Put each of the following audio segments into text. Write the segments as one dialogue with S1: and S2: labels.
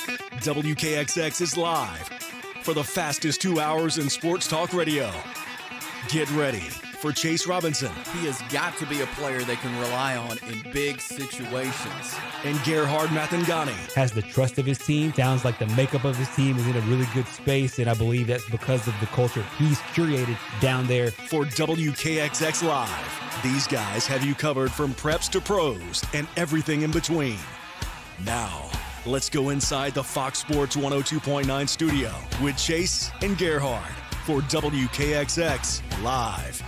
S1: WKXX is live for the fastest 2 hours in sports talk radio. Get ready for Chase Robinson.
S2: He has got to be a player they can rely on in big situations.
S1: And Gerhard Mathangani.
S3: Has the trust of his team. Sounds like the makeup of his team is in a really good space, and I believe that's because of the culture he's curated down there.
S1: For WKXX Live, these guys have you covered from preps to pros and everything in between. Now, let's go inside the Fox Sports 102.9 studio with Chase and Gerhard for WKXX Live.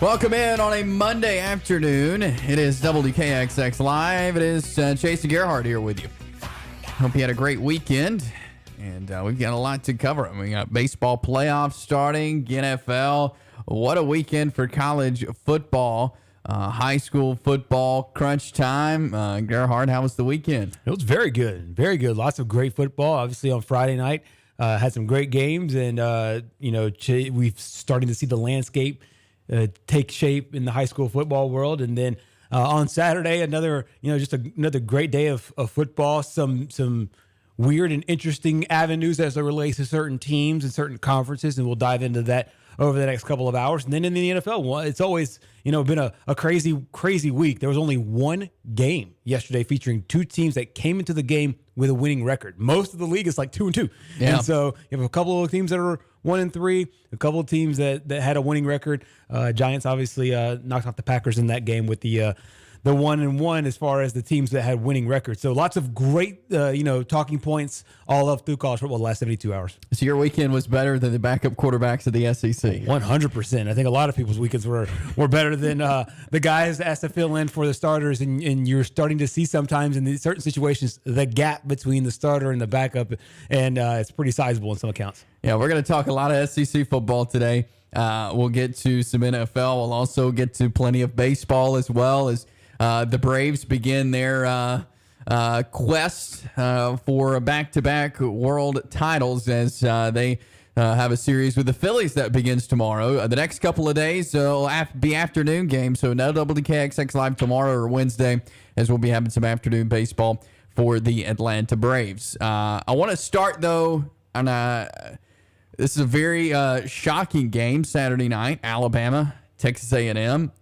S2: Welcome in on a Monday afternoon. It is WKXX Live. It is Chase and Gerhard here with you. Hope you had a great weekend, and we've got a lot to cover. We got baseball playoffs starting, NFL. What a weekend for college football. High school football, crunch time. Gerhard, how was the weekend?
S3: It was very good. Very good. Lots of great football. Obviously on Friday night, had some great games, and, we've starting to see the landscape take shape in the high school football world. And then on Saturday, another great day of football. Some weird and interesting avenues as it relates to certain teams and certain conferences, and we'll dive into that over the next couple of hours. And then in the NFL, it's always, been a crazy week. There was only one game yesterday featuring two teams that came into the game with a winning record. Most of the league is like 2-2. Yeah. And so you have a couple of teams that are 1-3, a couple of teams that had a winning record. Giants obviously knocked off the Packers in that game with the 1-1 as far as the teams that had winning records. So lots of great, talking points all up through college football the last 72 hours.
S2: So your weekend was better than the backup quarterbacks of the SEC.
S3: 100%. I think a lot of people's weekends were better than the guys asked to fill in for the starters. And you're starting to see sometimes in these certain situations, the gap between the starter and the backup. And it's pretty sizable in some accounts.
S2: Yeah, we're going to talk a lot of SEC football today. We'll get to some NFL. We'll also get to plenty of baseball as well as the Braves begin their quest for back-to-back world titles as they have a series with the Phillies that begins tomorrow. The next couple of days will be afternoon games, so no WKXX Live tomorrow or Wednesday, as we'll be having some afternoon baseball for the Atlanta Braves. I want to start, though, on this is a very shocking game Saturday night, Alabama, Texas A&M.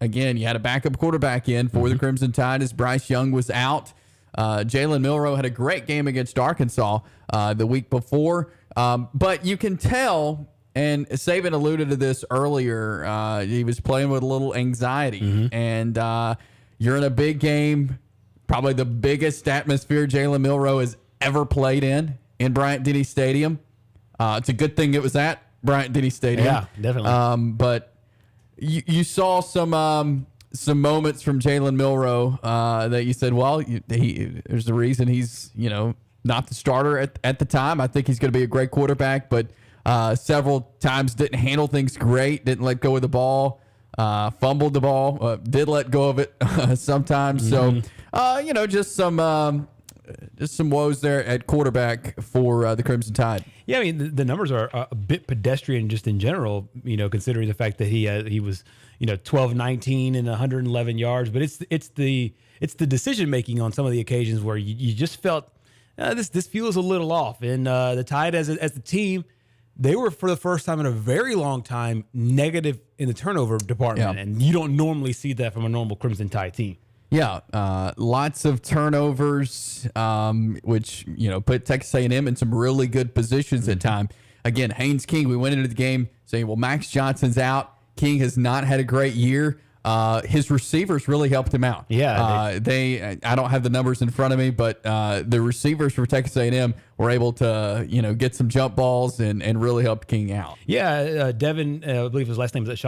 S2: Again, you had a backup quarterback in for the Crimson Tide as Bryce Young was out. Jalen Milroe had a great game against Arkansas the week before. But you can tell, and Saban alluded to this earlier, he was playing with a little anxiety. And you're in a big game, probably the biggest atmosphere Jalen Milroe has ever played in Bryant-Denny Stadium. It's a good thing it was at Bryant-Denny Stadium.
S3: Yeah, definitely.
S2: But you saw some moments from Jalen Milroe that you said, well, there's a reason he's not the starter at the time. I think he's going to be a great quarterback, but several times didn't handle things great, didn't let go of the ball, fumbled the ball, did let go of it sometimes. So just some woes there at quarterback for the Crimson Tide.
S3: Yeah, I mean, the numbers are a bit pedestrian just in general, considering the fact that he was, 12-19 and 111 yards. But it's the decision making on some of the occasions where you just felt this feels a little off. And the Tide as the team, they were for the first time in a very long time negative in the turnover department, and you don't normally see that from a normal Crimson Tide team.
S2: Yeah, lots of turnovers, which put Texas A&M in some really good positions at time. Again, Haynes King, we went into the game saying, well, Max Johnson's out. King has not had a great year. His receivers really helped him out.
S3: Yeah,
S2: I don't have the numbers in front of me, but the receivers for Texas A&M were able to get some jump balls and really help King out.
S3: Yeah, Devin, I believe his last name is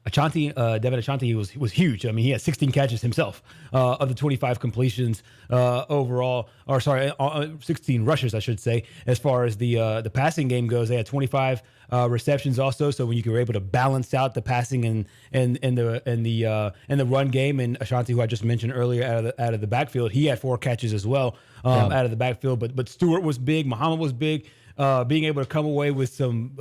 S3: Ashanti, Devin Ashanti was huge. I mean, he had 16 catches himself of the 25 completions overall, 16 rushes, I should say. As far as the passing game goes, they had 25 receptions also. So when you were able to balance out the passing and the run game, and Ashanti, who I just mentioned earlier, out of the backfield, he had 4 catches as well out of the backfield. But Stewart was big, Muhammad was big. Being able to come away with some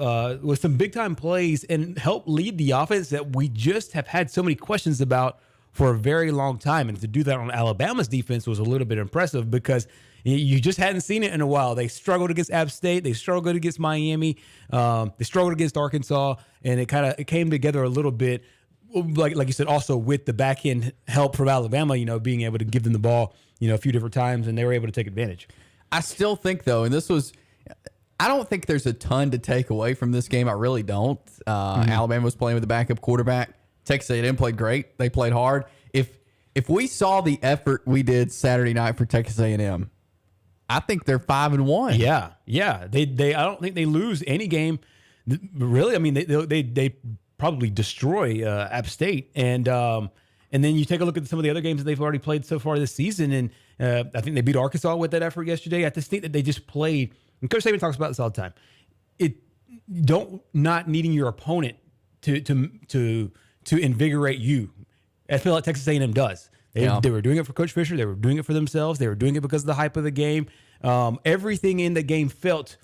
S3: big time plays and help lead the offense that we just have had so many questions about for a very long time. And to do that on Alabama's defense was a little bit impressive because you just hadn't seen it in a while. They struggled against App State. They struggled against Miami. They struggled against Arkansas. And it came together a little bit, like you said, also with the back end help from Alabama, being able to give them the ball, a few different times, and they were able to take advantage.
S2: I still think, though, and I don't think there's a ton to take away from this game. I really don't. Alabama was playing with a backup quarterback. Texas A&M played great. They played hard. If we saw the effort we did Saturday night for Texas A&M, I think they're 5-1.
S3: Yeah. They I don't think they lose any game. Really, I mean, they probably destroy App State, and then you take a look at some of the other games that they've already played so far this season, and I think they beat Arkansas with that effort yesterday. I just think that they just played. And Coach Saban talks about this all the time. Not needing your opponent to invigorate you. I feel like Texas A&M does. They were doing it for Coach Fisher. They were doing it for themselves. They were doing it because of the hype of the game. Everything in the game felt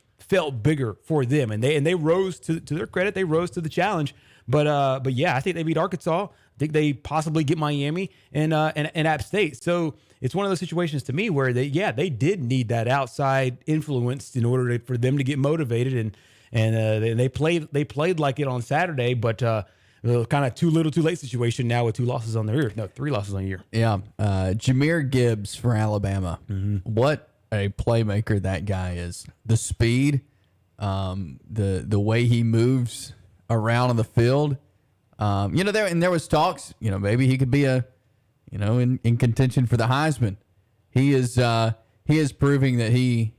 S3: bigger for them, and they rose to their credit. They rose to the challenge. But yeah, I think they beat Arkansas. I think they possibly get Miami and App State. So it's one of those situations to me where they did need that outside influence in order for them to get motivated, and they played like it on Saturday, but. Kind of too little, too late situation now with 2 losses on their year. No, 3 losses on the year.
S2: Yeah. Jahmyr Gibbs for Alabama. Mm-hmm. What a playmaker that guy is. The speed, the way he moves around on the field. There was talks, maybe he could be in contention for the Heisman. He is proving that he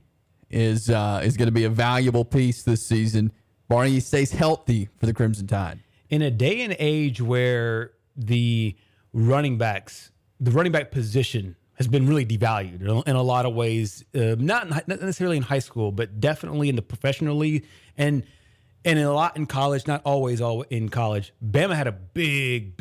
S2: is going to be a valuable piece this season. Barney, he stays healthy for the Crimson Tide.
S3: In a day and age where the running back position has been really devalued in a lot of ways, not necessarily in high school, but definitely in the professional league and a lot in college, not always all in college. Bama had a big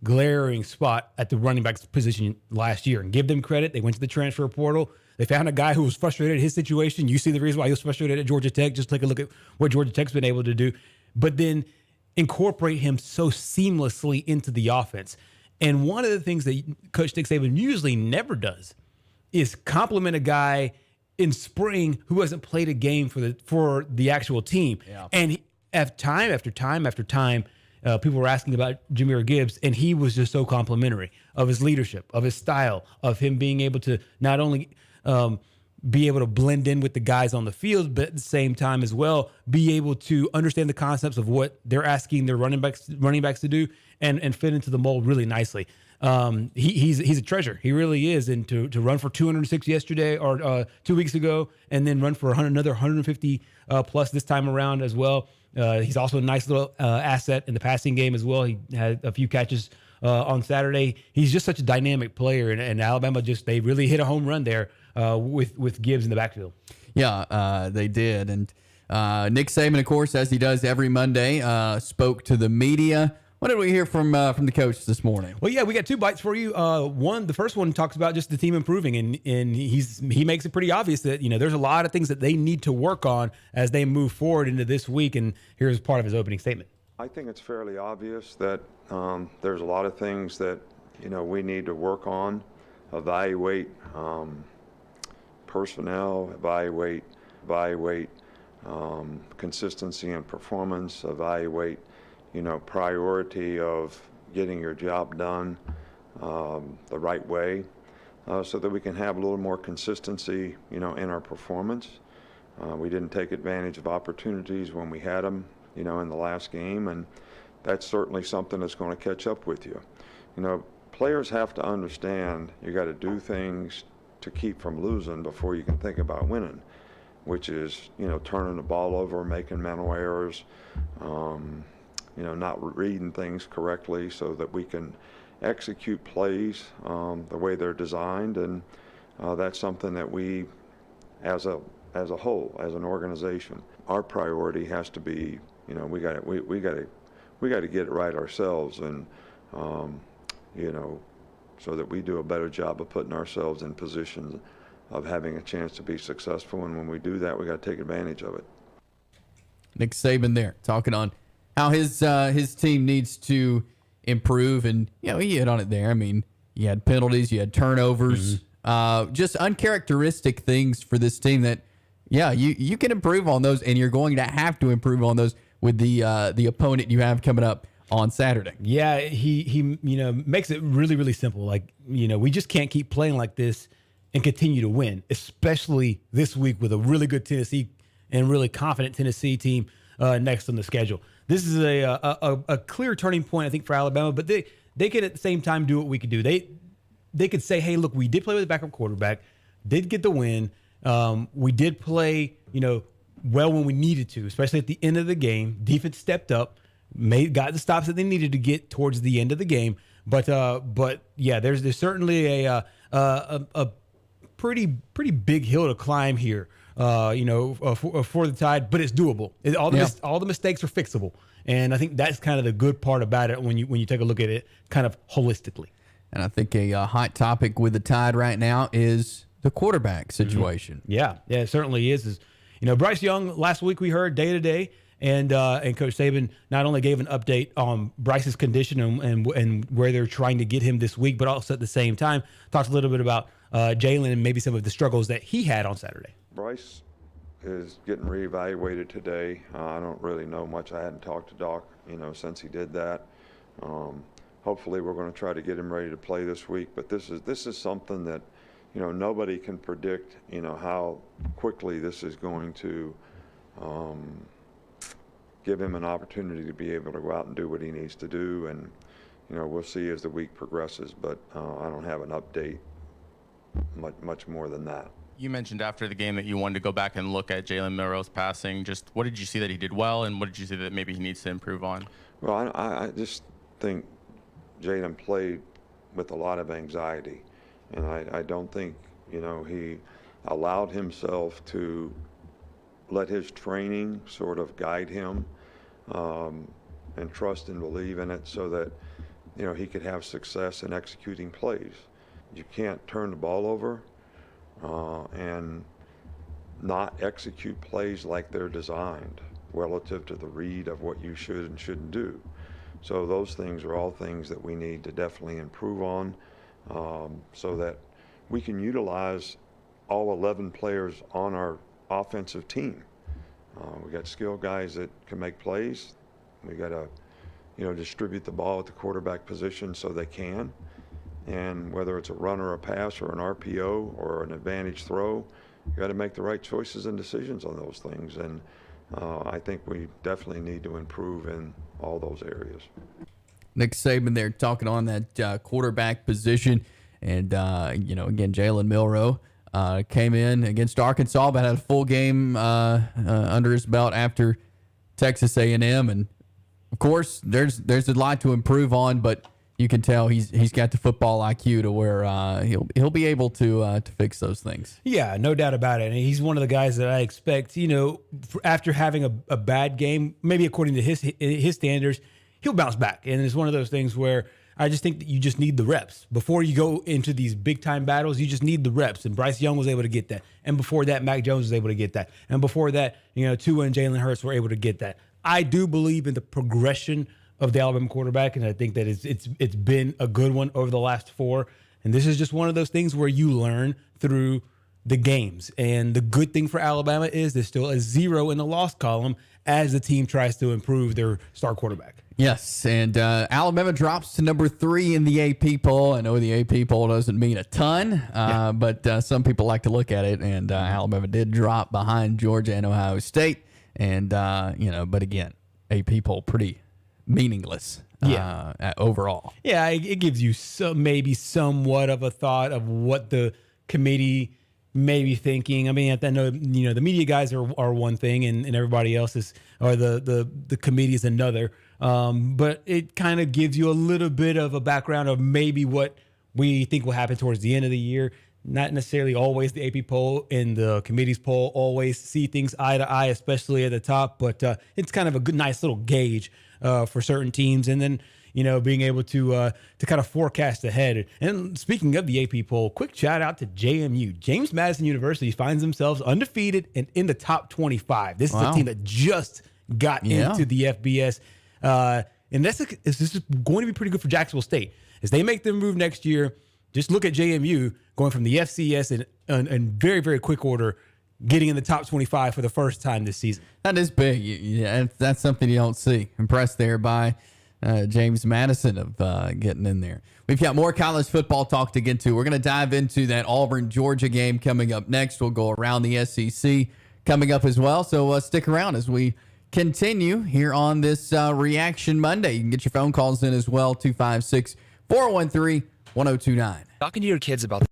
S3: glaring spot at the running back position last year, and give them credit. They went to the transfer portal. They found a guy who was frustrated at his situation. You see the reason why he was frustrated at Georgia Tech. Just take a look at what Georgia Tech's been able to do. But then incorporate him so seamlessly into the offense. And one of the things that Coach Nick Saban usually never does is compliment a guy in spring who hasn't played a game for the actual team. Yeah. And time after time, people were asking about Jahmyr Gibbs, and he was just so complimentary of his leadership, of his style, of him being able to not only be able to blend in with the guys on the field, but at the same time as well, be able to understand the concepts of what they're asking their running backs to do and fit into the mold really nicely. He's a treasure. He really is. And to run for 206 yesterday or 2 weeks ago, and then run for another 150 plus this time around as well. He's also a nice little asset in the passing game as well. He had a few catches on Saturday. He's just such a dynamic player, and Alabama they really hit a home run there with Gibbs in the backfield.
S2: Yeah, they did. And Nick Saban, of course, as he does every Monday, spoke to the media. What did we hear from the coach this morning?
S3: Well, yeah, we got 2 bites for you. The first one talks about just the team improving, and he makes it pretty obvious that there's a lot of things that they need to work on as they move forward into this week. And here's part of his opening statement.
S4: I think it's fairly obvious that there's a lot of things that we need to work on, evaluate personnel, evaluate consistency and performance, evaluate priority of getting your job done the right way, so that we can have a little more consistency in our performance. We didn't take advantage of opportunities when we had them in the last game, and that's certainly something that's going to catch up with you. Players have to understand you got to do things to keep from losing before you can think about winning, which is turning the ball over, making mental errors, not reading things correctly so that we can execute plays the way they're designed. And that's something that we, as a whole, as an organization, our priority has to be, we got to get it right ourselves, and so that we do a better job of putting ourselves in positions of having a chance to be successful. And when we do that, we got to take advantage of it.
S2: Nick Saban there talking on how his team needs to improve. And, he hit on it there. I mean, you had penalties, you had turnovers, just uncharacteristic things for this team that, you can improve on those, and you're going to have to improve on those with the opponent you have coming up on Saturday.
S3: Yeah, he makes it really, really simple. Like, we just can't keep playing like this and continue to win, especially this week with a really good Tennessee and really confident Tennessee team next on the schedule. This is a clear turning point, I think, for Alabama, but they could at the same time do what we could do. They could say, hey, look, we did play with a backup quarterback, did get the win. We did play, well when we needed to, especially at the end of the game. Defense stepped up, got the stops that they needed to get towards the end of the game. But yeah, there's certainly a pretty big hill to climb here, for the Tide, but it's doable. All the mistakes are fixable, and I think that's kind of the good part about it when you take a look at it kind of holistically.
S2: And I think a hot topic with the Tide right now is the quarterback situation.
S3: Mm-hmm. Yeah, it certainly is. Bryce Young, last week we heard day to day, and Coach Saban not only gave an update on Bryce's condition and where they're trying to get him this week, but also at the same time talked a little bit about Jalen and maybe some of the struggles that he had on Saturday.
S4: Bryce is getting reevaluated today. I don't really know much. I hadn't talked to Doc, since he did that. Hopefully we're going to try to get him ready to play this week, but this is something that nobody can predict, how quickly this is going to give him an opportunity to be able to go out and do what he needs to do. And, we'll see as the week progresses, but I don't have an update much more than that.
S5: You mentioned after the game that you wanted to go back and look at Jalen Milroe's passing. Just what did you see that he did well, and what did you see that maybe he needs to improve on?
S4: Well, I just think Jalen played with a lot of anxiety. And I don't think, he allowed himself to let his training sort of guide him and trust and believe in it so that, he could have success in executing plays. You can't turn the ball over and not execute plays like they're designed relative to the read of what you should and shouldn't do. So those things are all things that we need to definitely improve on. So that we can utilize all 11 players on our offensive team. We got skilled guys that can make plays. We got to, distribute the ball at the quarterback position so they can. And whether it's a run or a pass or an RPO or an advantage throw, you got to make the right choices and decisions on those things. And I think we definitely need to improve in all those areas.
S2: Nick Saban there talking on that quarterback position. And, again, Jalen Milroe came in against Arkansas, but had a full game under his belt after Texas A&M. And, of course, there's a lot to improve on, but you can tell he's got the football IQ to where he'll be able to fix those things.
S3: Yeah, no doubt about it. And he's one of the guys that I expect, after having a bad game, maybe according to his standards, he'll bounce back. And it's one of those things where I just think that you just need the reps. Before you go into these big-time battles, you just need the reps. And Bryce Young was able to get that. And before that, Mac Jones was able to get that. And before that, Tua and Jalen Hurts were able to get that. I do believe in the progression of the Alabama quarterback, and I think that it's been a good one over the last 4. And this is just one of those things where you learn through the games. And the good thing for Alabama is there's still a 0 in the loss column as the team tries to improve their star quarterback.
S2: Yes, and Alabama drops to number 3 in the AP poll. I know the AP poll doesn't mean a ton, but some people like to look at it, and Alabama did drop behind Georgia and Ohio State. And, but again, AP poll pretty meaningless overall.
S3: Yeah, it gives you maybe somewhat of a thought of what the committee may be thinking. I mean, I know, the media guys are one thing and everybody else is, or the committee is another. But it kind of gives you a little bit of a background of maybe what we think will happen towards the end of the year. Not necessarily always the AP poll and the committee's poll always see things eye to eye, especially at the top. But it's kind of a good, nice little gauge for certain teams. And then, being able to kind of forecast ahead. And speaking of the AP poll, quick shout out to JMU. James Madison University finds themselves undefeated and in the top 25. This is a team that just got into the FBS. And this is going to be pretty good for Jacksonville State. As they make their move next year, just look at JMU going from the FCS in very, very quick order, getting in the top 25 for the first time this season.
S2: That is big. Yeah, that's something you don't see. Impressed there by James Madison of getting in there. We've got more college football talk to get to. We're going to dive into that Auburn-Georgia game coming up next. We'll go around the SEC coming up as well. So stick around as we continue here on this Reaction Monday. You can get your phone calls in as well, 256-413-1029.
S6: Talking to your kids about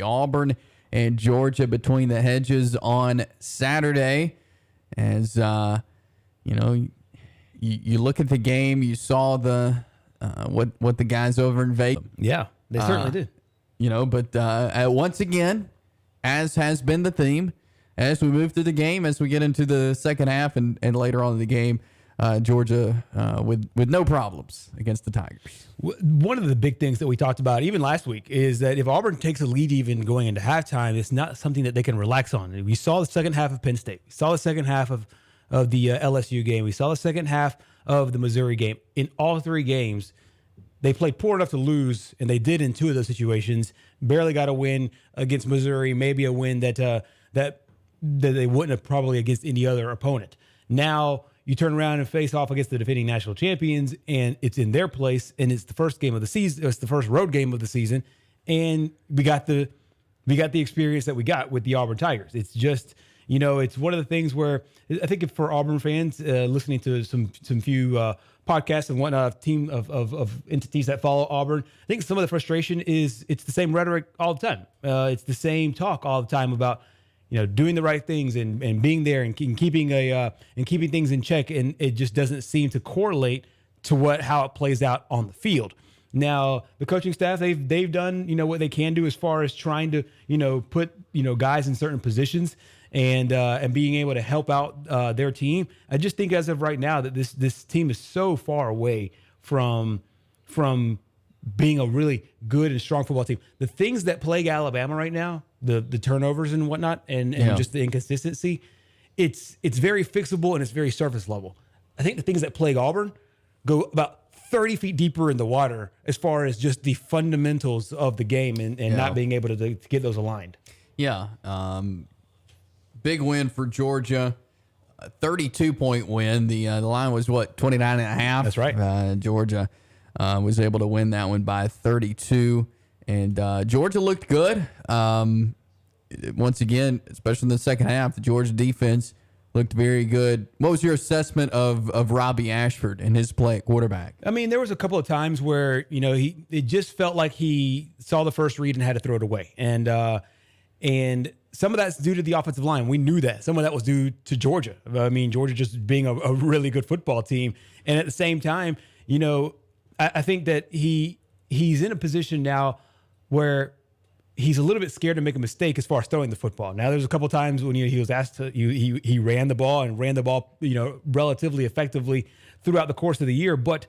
S2: Auburn and Georgia between the hedges on Saturday. As you look at the game, you saw the what the guys over in Vegas.
S3: Yeah, they certainly did.
S2: But once again, as has been the theme, as we move through the game, as we get into the second half and later on in the game, Georgia with no problems against the Tigers.
S3: One of the big things that we talked about even last week is that if Auburn takes a lead even going into halftime, it's not something that they can relax on. We saw the second half of Penn State. We saw the second half of the LSU game. We saw the second half of the Missouri game. In all three games, they played poor enough to lose, and they did in two of those situations. Barely got a win against Missouri, maybe a win that they wouldn't have probably against any other opponent. Now you turn around and face off against the defending national champions, and it's in their place, and it's the first game of the season. It's the first road game of the season, and we got the experience that we got with the Auburn Tigers. It's just, it's one of the things where I think for Auburn fans listening to some few podcasts and whatnot, team of entities that follow Auburn, I think some of the frustration is it's the same rhetoric all the time. It's the same talk all the time about doing the right things and being there and keeping things in check, and it just doesn't seem to correlate to how it plays out on the field. Now, the coaching staff, they've done what they can do as far as trying to put guys in certain positions and being able to help out their team. I just think as of right now that this team is so far away from being a really good and strong football team. The things that plague Alabama right now, the turnovers and whatnot, and just the inconsistency, it's very fixable and it's very surface level. I think the things that plague Auburn go about 30 feet deeper in the water as far as just the fundamentals of the game and not being able to get those aligned.
S2: Yeah. Big win for Georgia. A 32-point win. The line was 29.5.
S3: That's right.
S2: Georgia was able to win that one by 32. And Georgia looked good. Once again, especially in the second half, the Georgia defense looked very good. What was your assessment of Robbie Ashford and his play at quarterback?
S3: I mean, there was a couple of times where, it just felt like he saw the first read and had to throw it away. And some of that's due to the offensive line. We knew that. Some of that was due to Georgia. I mean, Georgia just being a really good football team. And at the same time, I think that he's in a position now where he's a little bit scared to make a mistake as far as throwing the football. Now, there's a couple of times when he was asked to, he ran the ball relatively effectively throughout the course of the year. But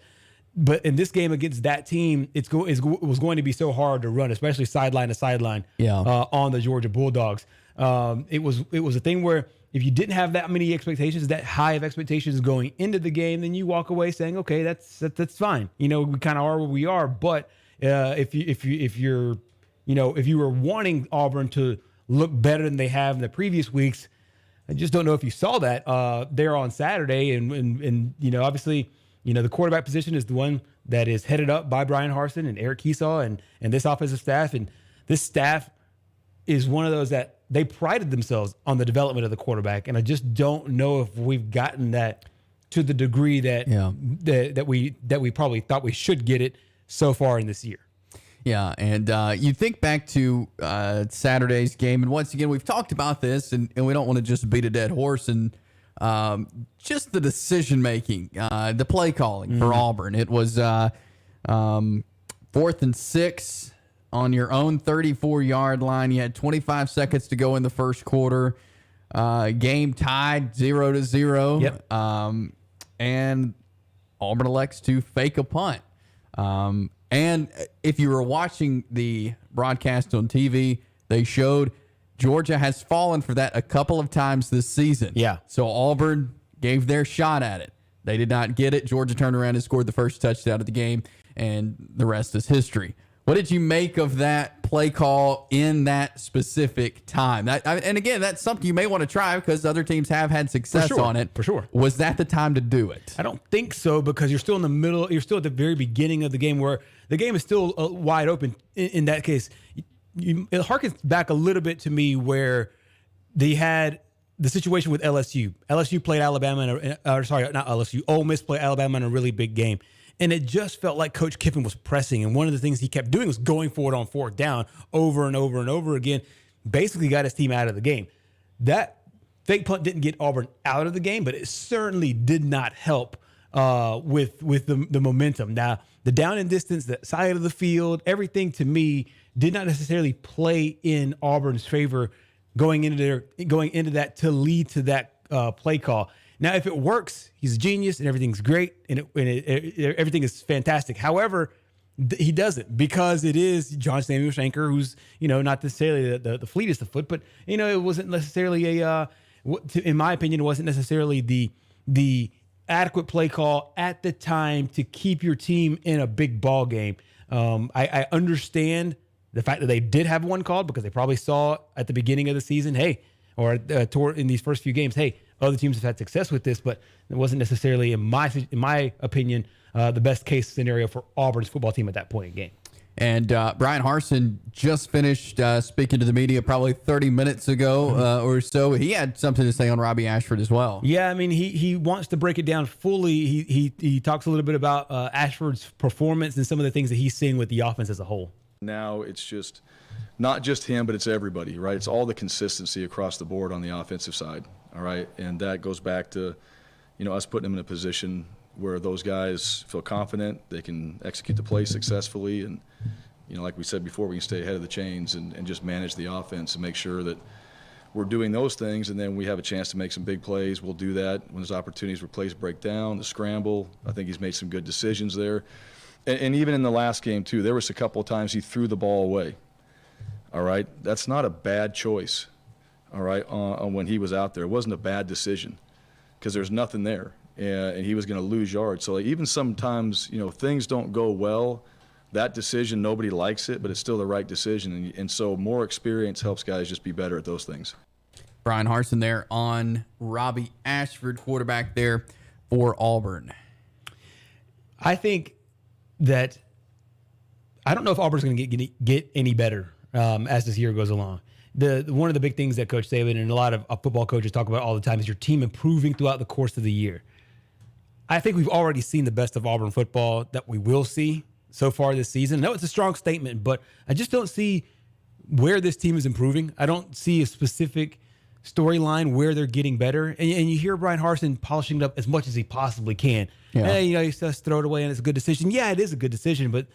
S3: in this game against that team, it was going to be so hard to run, especially sideline to sideline on the Georgia Bulldogs. It was a thing where if you didn't have that many expectations, that high of expectations going into the game, then you walk away saying, okay, that's fine. We kind of are where we are. But if you were wanting Auburn to look better than they have in the previous weeks, I just don't know if you saw that there on Saturday. And obviously, the quarterback position is the one that is headed up by Brian Harsin and Eric Keesaw and this offensive staff. And this staff is one of those that they prided themselves on the development of the quarterback. And I just don't know if we've gotten that to the degree that we probably thought we should get it so far in this year.
S2: Yeah, and you think back to Saturday's game, and once again, we've talked about this, and we don't want to just beat a dead horse, and just the decision-making, the play calling for Auburn. It was 4th and 6 on your own 34-yard line. You had 25 seconds to go in the first quarter. Game tied 0-0.
S3: Yep.
S2: And Auburn elects to fake a punt. And if you were watching the broadcast on TV, they showed Georgia has fallen for that a couple of times this season.
S3: Yeah.
S2: So Auburn gave their shot at it. They did not get it. Georgia turned around and scored the first touchdown of the game, and the rest is history. What did you make of that play call in that specific time? And again, that's something you may want to try because other teams have had success on it.
S3: For sure.
S2: Was that the time to do it?
S3: I don't think so, because you're still in the middle. You're still at the very beginning of the game where the game is still wide open. In that case, it harkens back a little bit to me where they had the situation with LSU. LSU played Alabama, not LSU. Ole Miss played Alabama in a really big game. And it just felt like Coach Kiffin was pressing. And one of the things he kept doing was going for it on fourth down over and over and over again, basically got his team out of the game. That fake punt didn't get Auburn out of the game, but it certainly did not help with the momentum. Now, the down and distance, the side of the field, everything to me did not necessarily play in Auburn's favor going into that to lead to that play call. Now, if it works, he's a genius and everything's great and everything is fantastic. However, he doesn't, because it is John Samuel Shanker, who's, not necessarily the fleetest of foot, but, it wasn't necessarily in my opinion, it wasn't necessarily the adequate play call at the time to keep your team in a big ball game. I understand the fact that they did have one called because they probably saw at the beginning of the season, or in these first few games, other teams have had success with this, but it wasn't necessarily, in my opinion, the best case scenario for Auburn's football team at that point in the game.
S2: And Brian Harsin just finished speaking to the media probably 30 minutes ago or so. He had something to say on Robbie Ashford as well.
S3: Yeah, I mean, he wants to break it down fully. He talks a little bit about Ashford's performance and some of the things that he's seeing with the offense as a whole.
S6: Now it's just not just him, but it's everybody, right? It's all the consistency across the board on the offensive side, all right? And that goes back to, us putting him in a position where those guys feel confident, they can execute the play successfully, and like we said before, we can stay ahead of the chains and just manage the offense and make sure that we're doing those things, and then we have a chance to make some big plays. We'll do that when there's opportunities where plays break down, the scramble. I think he's made some good decisions there. And even in the last game, too, there was a couple of times he threw the ball away, all right? That's not a bad choice, all right, on when he was out there. It wasn't a bad decision because there's nothing there. And he was going to lose yards. So even sometimes, things don't go well. That decision, nobody likes it, but it's still the right decision. And so more experience helps guys just be better at those things.
S2: Brian Harsin there on Robbie Ashford, quarterback there for Auburn.
S3: I think that I don't know if Auburn's going to get any better as this year goes along. One of the big things that Coach Saban and a lot of football coaches talk about all the time is your team improving throughout the course of the year. I think we've already seen the best of Auburn football that we will see so far this season. No, it's a strong statement, but I just don't see where this team is improving. I don't see a specific storyline where they're getting better. And you hear Brian Harsin polishing it up as much as he possibly can. Yeah. Hey, he just throw it away and it's a good decision. Yeah, it is a good decision, but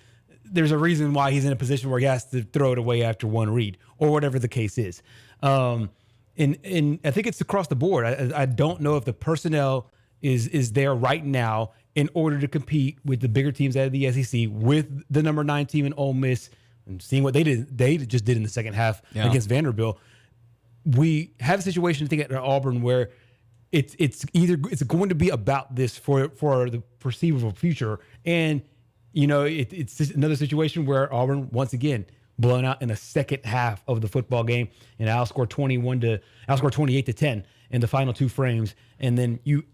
S3: there's a reason why he's in a position where he has to throw it away after one read or whatever the case is. And I think it's across the board. I don't know if the personnel is there right now in order to compete with the bigger teams out of the SEC, with the number 9 team in Ole Miss, and seeing what they just did in the second half against Vanderbilt. We have a situation, I think, at Auburn where it's going to be about this for the foreseeable future, and it's just another situation where Auburn once again blown out in the second half of the football game, and outscored 28-10 in the final two frames, and then you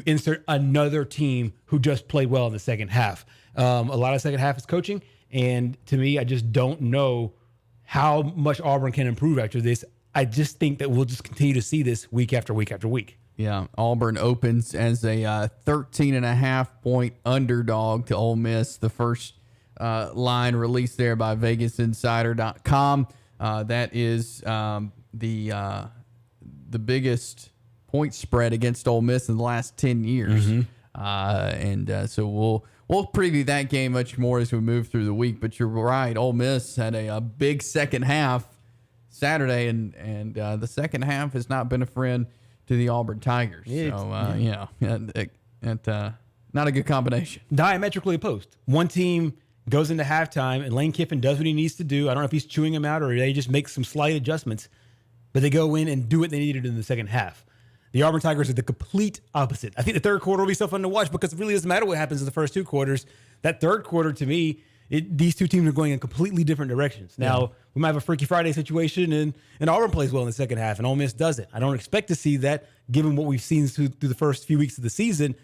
S3: insert another team who just played well in the second half. A lot of second half is coaching, and to me, I just don't know how much Auburn can improve after this. I just think that we'll just continue to see this week after week after week.
S2: Yeah, Auburn opens as a 13.5-point underdog to Ole Miss. The first line released there by VegasInsider.com. That is the biggest point spread against Ole Miss in the last 10 years. Mm-hmm. So we'll preview that game much more as we move through the week. But you're right, Ole Miss had a big second half Saturday, and the second half has not been a friend to the Auburn Tigers. Not a good combination.
S3: Diametrically opposed. One team goes into halftime, and Lane Kiffin does what he needs to do. I don't know if he's chewing him out or they just make some slight adjustments, but they go in and do what they needed in the second half. The Auburn Tigers are the complete opposite. I think the third quarter will be so fun to watch because it really doesn't matter what happens in the first two quarters. That third quarter, to me, these two teams are going in completely different directions. Now, we might have a Freaky Friday situation, and Auburn plays well in the second half, and Ole Miss doesn't. I don't expect to see that given what we've seen through the first few weeks of the season.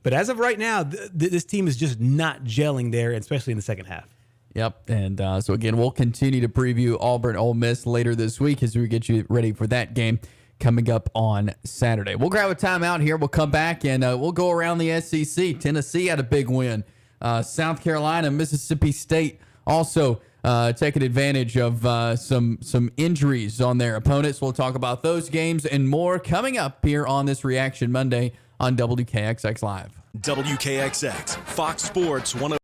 S3: But as of right now, this team is just not gelling there, especially in the second half.
S2: Yep. And so, again, we'll continue to preview Auburn Ole Miss later this week as we get you ready for that game coming up on Saturday. We'll grab a timeout here. We'll come back and we'll go around the SEC. Tennessee had a big win South Carolina, Mississippi State also taking advantage of some injuries on their opponents. We'll talk about those games and more coming up here on this Reaction Monday on WKXX Live.
S1: WKXX, Fox Sports 102.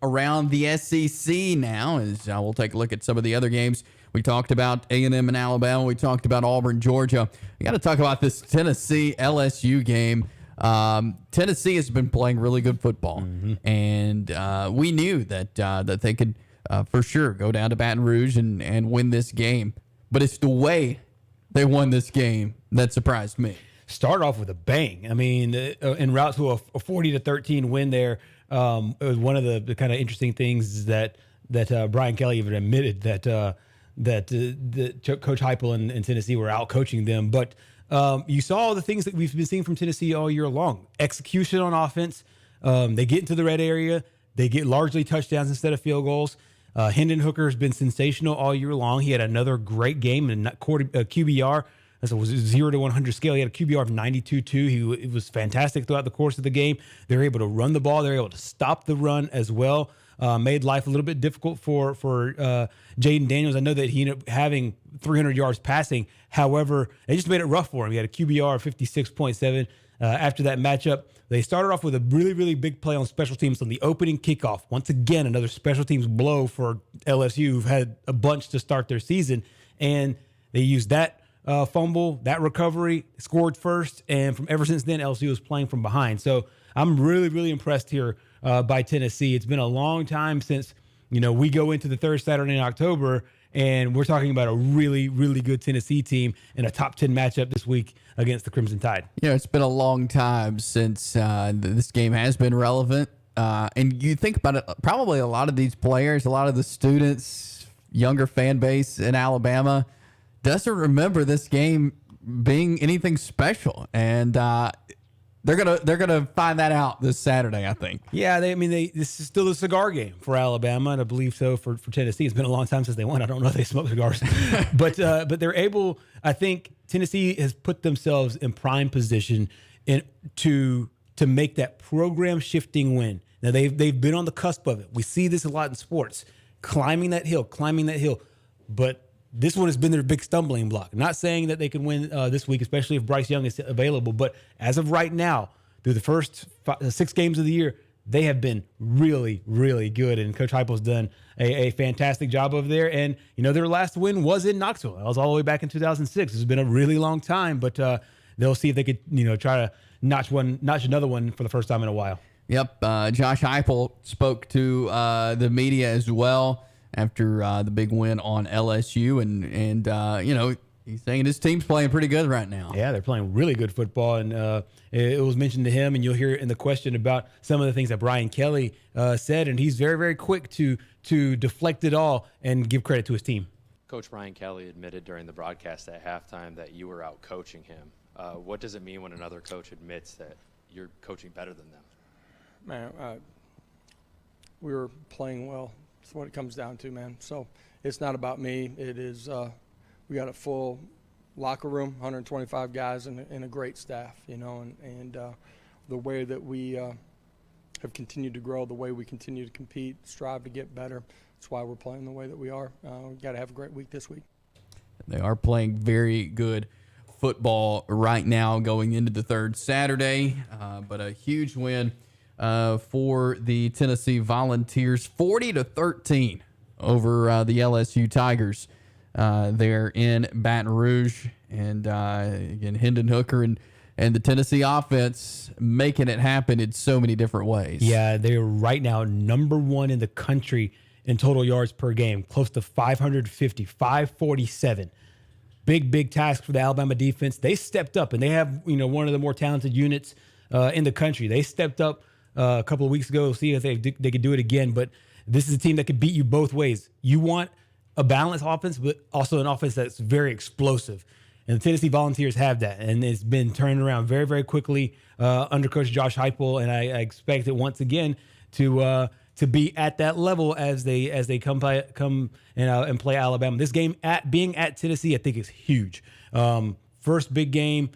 S2: Around the SEC now, as we'll take a look at some of the other games. We talked about A&M and Alabama. We talked about Auburn, Georgia. We got to talk about this Tennessee LSU game. Tennessee has been playing really good football, and we knew that that they could for sure go down to Baton Rouge and win this game. But it's the way they won this game that surprised me.
S3: Start off with a bang. I mean, en route to a 40-13 win there. It was one of the kind of interesting things that Brian Kelly even admitted that Coach Heupel and Tennessee were out coaching them. But you saw the things that we've been seeing from Tennessee all year long. Execution on offense. They get into the red area. They get largely touchdowns instead of field goals. Hendon Hooker has been sensational all year long. He had another great game in QBR. It was a 0 to 100 scale. He had a QBR of 92.2. It was fantastic throughout the course of the game. They were able to run the ball. They were able to stop the run as well. Made life a little bit difficult for Jaden Daniels. I know that he ended up having 300 yards passing. However, they just made it rough for him. He had a QBR of 56.7. After that matchup, they started off with a really, really big play on special teams on the opening kickoff. Once again, another special teams blow for LSU, who've had a bunch to start their season. And they used that fumble, that recovery, scored first. And from ever since then, LSU was playing from behind. So I'm really, really impressed here by Tennessee. It's been a long time since, we go into the third Saturday in October and we're talking about a really, really good Tennessee team in a top 10 matchup this week against the Crimson Tide.
S2: It's been a long time since this game has been relevant. And you think about it, probably a lot of these players, a lot of the students, younger fan base in Alabama doesn't remember this game being anything special. And they're gonna find that out this Saturday, I think.
S3: Yeah, this is still a cigar game for Alabama, and I believe so for Tennessee. It's been a long time since they won. I don't know if they smoke cigars, but they're able. I think Tennessee has put themselves in prime position to make that program shifting win. Now they've been on the cusp of it. We see this a lot in sports, climbing that hill, but this one has been their big stumbling block. Not saying that they can win this week, especially if Bryce Young is available. But as of right now, through the first 6 games of the year, they have been really, really good. And Coach Heupel's done a fantastic job over there. And, their last win was in Knoxville. That was all the way back in 2006. It's been a really long time. But they'll see if they could, try to notch another one for the first time in a while.
S2: Yep. Josh Heupel spoke to the media as well after the big win on LSU, and he's saying his team's playing pretty good right now.
S3: Yeah, they're playing really good football, and it was mentioned to him, and you'll hear it in the question about some of the things that Brian Kelly said, and he's very, very quick to deflect it all and give credit to his team.
S7: Coach Brian Kelly admitted during the broadcast at halftime that you were out coaching him. What does it mean when another coach admits that you're coaching better than them?
S8: Man, we were playing well. That's what it comes down to, man. So it's not about me. It is we got a full locker room, 125 guys, and a great staff, and the way that we have continued to grow, the way we continue to compete, strive to get better. That's why we're playing the way that we are. We've got to have a great week this week.
S2: They are playing very good football right now going into the third Saturday, but a huge win for the Tennessee Volunteers, 40-13 over the LSU Tigers there in Baton Rouge. And again, Hendon Hooker and the Tennessee offense making it happen in so many different ways.
S3: Yeah, they're right now number 1 in the country in total yards per game, close to 550, 547. Big task for the Alabama defense. They stepped up, and they have one of the more talented units in the country. They stepped up a couple of weeks ago. We'll see if they could do it again. But this is a team that could beat you both ways. You want a balanced offense, but also an offense that's very explosive. And the Tennessee Volunteers have that. And it's been turned around very, very quickly under Coach Josh Heupel. And I expect it once again to be at that level as they come and play Alabama. This game being at Tennessee, I think is huge. First big game,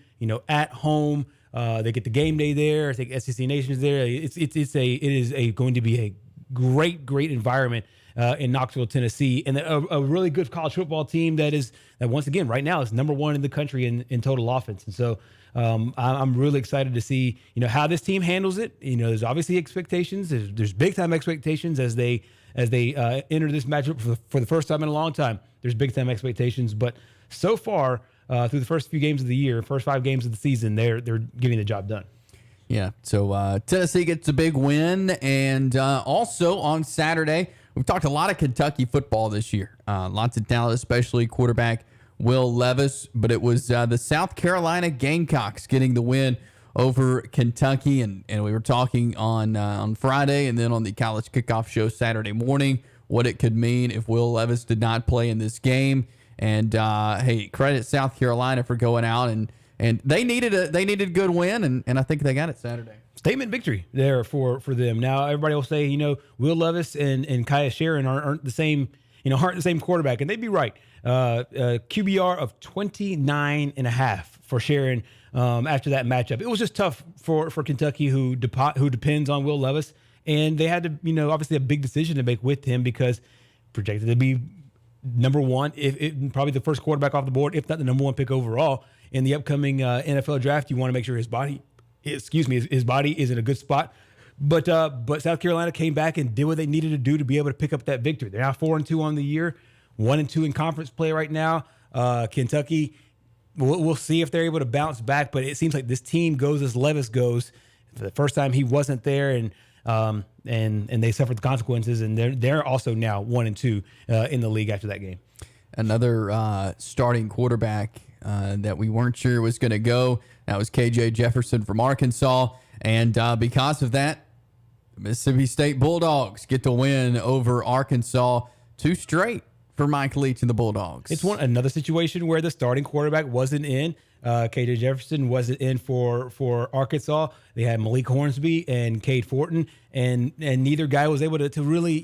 S3: at home. They get the game day there. I think SEC Nation is there. It is going to be a great environment in Knoxville, Tennessee, and a really good college football team that once again right now is number 1 in the country in total offense. And so I'm really excited to see how this team handles it. There's obviously expectations. There's big time expectations as they enter this matchup for the first time in a long time. There's big time expectations, but so far through the first few games of the year, first 5 games of the season, they're getting the job done.
S2: Yeah. So Tennessee gets a big win. And also on Saturday, we've talked a lot of Kentucky football this year. Lots of talent, especially quarterback Will Levis. But it was the South Carolina Gamecocks getting the win over Kentucky. And we were talking on Friday and then on the college kickoff show Saturday morning what it could mean if Will Levis did not play in this game. And hey, credit South Carolina for going out and they needed a good win, and I think they got it Saturday.
S3: Statement victory there for them. Now everybody will say, Will Levis and Kaya Sharon aren't the same, aren't the same quarterback, and they'd be right. QBR of 29.5 for Sharon after that matchup. It was just tough for Kentucky, who depends on Will Levis, and they had to, obviously a big decision to make with him because projected to be number one, if probably the first quarterback off the board, if not the number one pick overall in the upcoming NFL draft. You want to make sure his body is in a good spot. But South Carolina came back and did what they needed to do to be able to pick up that victory. They're now 4-2 on the year, 1-2 in conference play right now. Kentucky, we'll see if they're able to bounce back. But it seems like this team goes as Levis goes. For the first time, he wasn't there, and they suffered the consequences, and they're also now 1-2 in the league after that game.
S2: Another starting quarterback that we weren't sure was going to go. That was KJ Jefferson from Arkansas, and because of that, the Mississippi State Bulldogs get the win over Arkansas, 2 straight for Mike Leach and the Bulldogs.
S3: It's another situation where the starting quarterback wasn't in. KJ Jefferson wasn't in for Arkansas. They had Malik Hornsby and Cade Fortin, and neither guy was able to really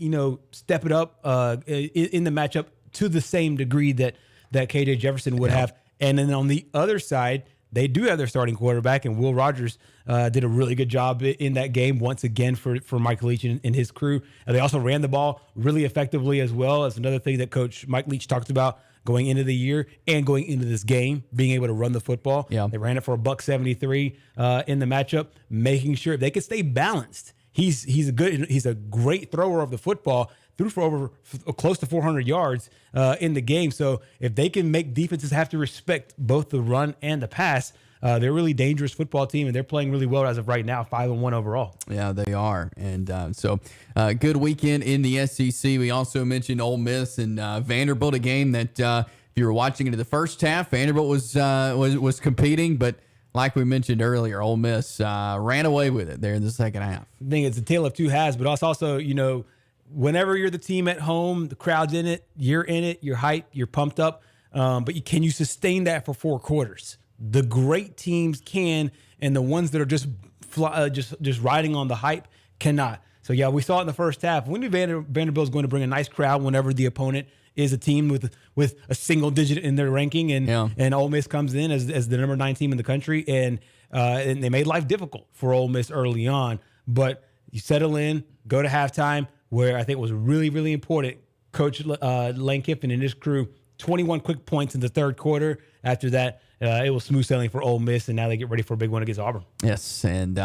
S3: step it up in the matchup to the same degree that KJ Jefferson would have. And then on the other side, they do have their starting quarterback, and Will Rogers did a really good job in that game once again for Mike Leach and his crew. And they also ran the ball really effectively as well. That's another thing that Coach Mike Leach talks about going into the year and going into this game, being able to run the football.
S2: Yeah.
S3: They ran it for $173 in the matchup, making sure they could stay balanced. He's a great thrower of the football. Threw for over close to 400 yards in the game. So if they can make defenses have to respect both the run and the pass, they're a really dangerous football team, and they're playing really well as of right now, 5-1 overall.
S2: Yeah, they are. And so good weekend in the SEC. We also mentioned Ole Miss and Vanderbilt, a game that if you were watching it in the first half, Vanderbilt was competing, but like we mentioned earlier, Ole Miss ran away with it there in the second half.
S3: I think it's a tale of two halves, but also whenever you're the team at home, the crowd's in it, you're hyped, you're pumped up. But can you sustain that for 4 quarters? The great teams can, and the ones that are just riding on the hype cannot. So yeah, we saw it in the first half. We knew Vanderbilt's going to bring a nice crowd whenever the opponent is a team with a single digit in their ranking, and Ole Miss comes in as the number 9 team in the country, and they made life difficult for Ole Miss early on. But you settle in, go to halftime, where I think was really, really important. Coach Lane Kiffin and his crew, 21 quick points in the third quarter. After that, it was smooth sailing for Ole Miss, and now they get ready for a big one against Auburn.
S2: Yes, and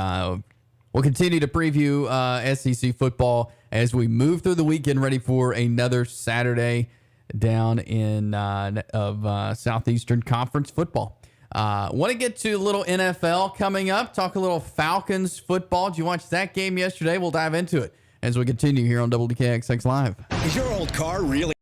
S2: we'll continue to preview SEC football as we move through the weekend, ready for another Saturday down in Southeastern Conference football. Want to get to a little NFL coming up, talk a little Falcons football. Did you watch that game yesterday? We'll dive into it as we continue here on WKXX Live.
S1: Is your old car really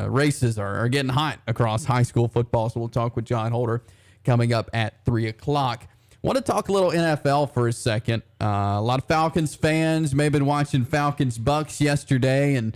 S2: races are getting hot across high school football. So we'll talk with John Holder coming up at 3 o'clock. Want to talk a little NFL for a second. A lot of Falcons fans may have been watching Falcons Bucks yesterday, and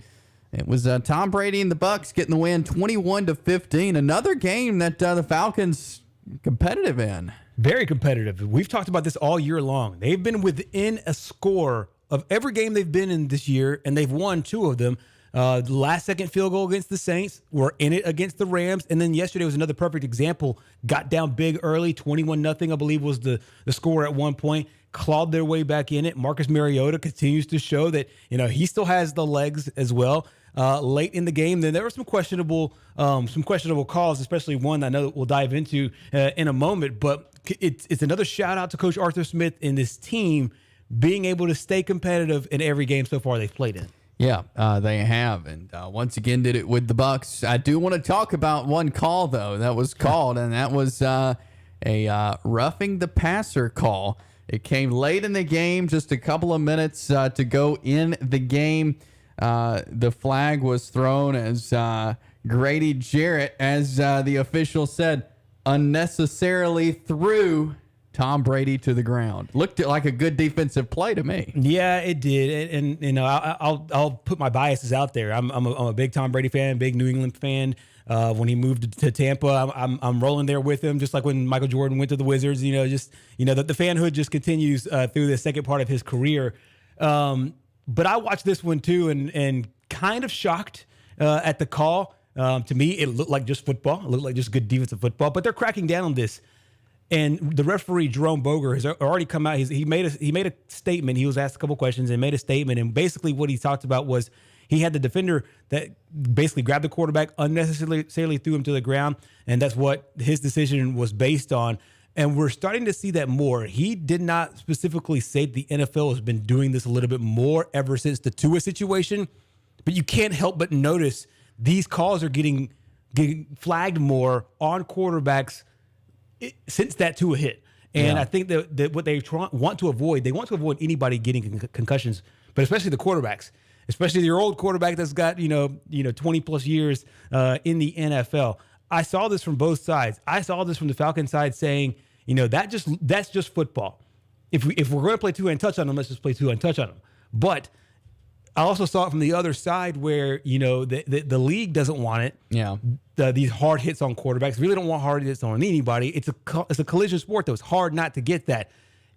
S2: it was Tom Brady and the Bucks getting the win 21-15. Another game that the Falcons competitive in.
S3: Very competitive. We've talked about this all year long. They've been within a score of every game they've been in this year, and they've won 2 of them. The last second field goal against the Saints, were in it against the Rams. And then yesterday was another perfect example. Got down big early, 21-0, I believe was the score at one point. Clawed their way back in it. Marcus Mariota continues to show that, he still has the legs as well. Late in the game, then there were some questionable calls, especially one that I know that we'll dive into in a moment. But it's another shout out to Coach Arthur Smith and this team being able to stay competitive in every game so far they've played in.
S2: Yeah, they have, and once again did it with the Bucks. I do want to talk about one call though that was called, and that was a roughing the passer call. It came late in the game, just a couple of minutes to go in the game. The flag was thrown as Grady Jarrett, as the official said, unnecessarily threw Tom Brady to the ground. Looked like a good defensive play to me.
S3: Yeah, it did, and I'll put my biases out there. I'm a big Tom Brady fan, big New England fan. When he moved to Tampa, I'm rolling there with him, just like when Michael Jordan went to the Wizards. The fanhood just continues through the second part of his career. But I watched this one too, and kind of shocked at the call. To me, it looked like just football. It looked like just good defensive football. But they're cracking down on this. And the referee, Jerome Boger, has already come out. He made a statement. He was asked a couple questions and made a statement. And basically what he talked about was he had the defender that basically grabbed the quarterback, unnecessarily threw him to the ground. And that's what his decision was based on. And we're starting to see that more. He did not specifically say the NFL has been doing this a little bit more ever since the Tua situation. But you can't help but notice these calls are getting flagged more on quarterbacks since that Tua hit. And I think that what they want to avoid anybody getting concussions, but especially the quarterbacks, especially your old quarterback that's got 20 plus years in the NFL. I saw this from both sides. I saw this from the Falcons side saying, that's just football. If we're going to play two and touch on them, let's just play two and touch on them. But I also saw it from the other side where, the league doesn't want it.
S2: Yeah.
S3: These hard hits on quarterbacks really don't want hard hits on anybody. It's a collision sport, though. It's hard not to get that.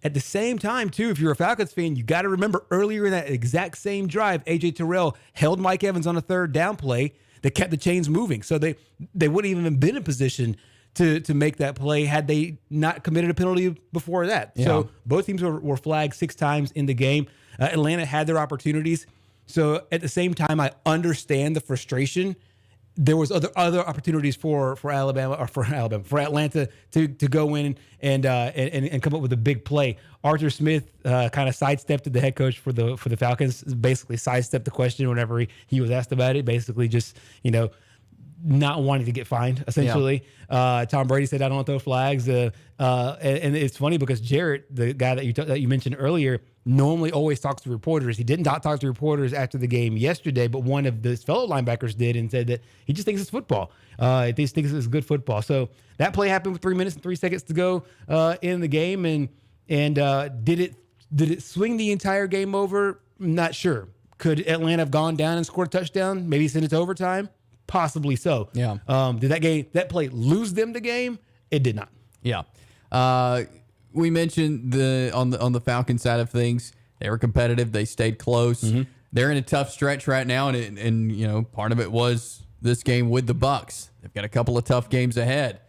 S3: At the same time, too, if you're a Falcons fan, you got to remember earlier in that exact same drive, A.J. Terrell held Mike Evans on a third down play that kept the chains moving. So they wouldn't even have been in position to make that play had they not committed a penalty before that. Yeah. So both teams were flagged 6 times in the game. Atlanta had their opportunities. So at the same time, I understand the frustration. There was other opportunities for Atlanta to go in and come up with a big play. Arthur Smith kind of sidestepped the head coach for the Falcons, basically sidestepped the question whenever he was asked about it. Basically, just not wanting to get fined, essentially. Yeah. Tom Brady said, "I don't throw flags." And it's funny because Jarrett, the guy that you mentioned earlier, normally always talks to reporters. He did not talk to reporters after the game yesterday, but one of his fellow linebackers did and said that he just thinks it's football. He thinks it's good football. So that play happened with 3 minutes and 3 seconds to go in the game. And did it swing the entire game over? Not sure. Could Atlanta have gone down and scored a touchdown? Maybe send it to overtime? Possibly so.
S2: Yeah.
S3: Did that play lose them the game? It did not.
S2: Yeah. We mentioned on the Falcons side of things, they were competitive. They stayed close. Mm-hmm. They're in a tough stretch right now, and part of it was this game with the Bucks. They've got a couple of tough games ahead.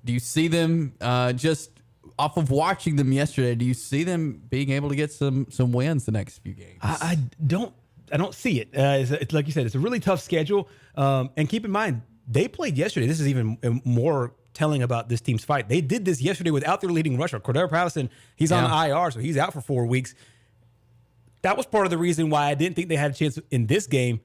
S2: Do you see them just off of watching them yesterday? Do you see them being able to get some wins the next few games?
S3: I don't see it. It's like you said, it's a really tough schedule. And keep in mind, they played yesterday. This is even more telling about this team's fight. They did this yesterday without their leading rusher, Cordero Patterson. He's on IR, so he's out for 4 weeks. That was part of the reason why I didn't think they had a chance in this game,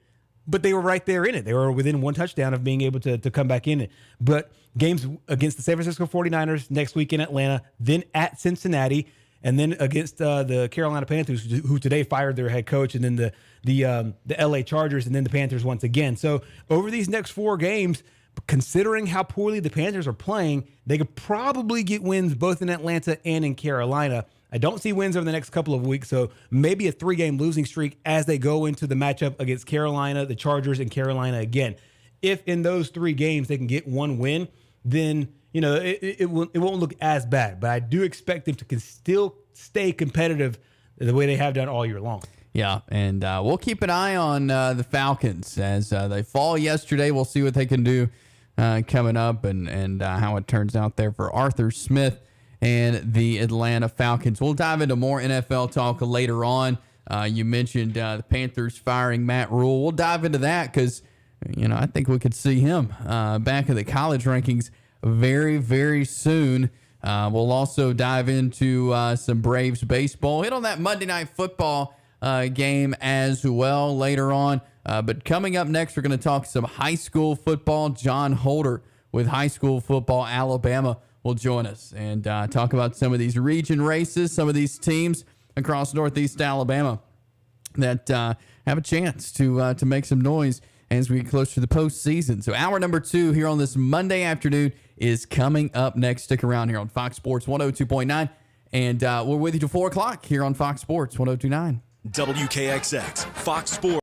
S3: but they were right there in it. They were within 1 touchdown of being able to come back in it. But games against the San Francisco 49ers next week in Atlanta, then at Cincinnati, and then against the Carolina Panthers, who today fired their head coach, and then the LA Chargers, and then the Panthers once again. So over these next 4 games, considering how poorly the Panthers are playing, they could probably get wins both in Atlanta and in Carolina. I don't see wins over the next couple of weeks, so maybe a 3-game losing streak as they go into the matchup against Carolina, the Chargers, and Carolina again. If in those 3 games they can get 1 win, then it won't look as bad. But I do expect them to still stay competitive the way they have done all year long.
S2: Yeah, and we'll keep an eye on the Falcons as they fall yesterday. We'll see what they can do coming up and how it turns out there for Arthur Smith and the Atlanta Falcons. We'll dive into more NFL talk later on. You mentioned the Panthers firing Matt Rule. We'll dive into that because, I think we could see him back in the college rankings very, very soon. We'll also dive into some Braves baseball. Hit on that Monday Night Football game as well later on. But coming up next, we're going to talk some high school football. John Holder with High School Football Alabama will join us and talk about some of these region races, some of these teams across Northeast Alabama that have a chance to make some noise as we get closer to the postseason. So hour number 2 here on this Monday afternoon is coming up next. Stick around here on Fox Sports 102.9. And we're with you till 4 o'clock here on Fox Sports 102.9.
S1: WKXX, Fox Sports.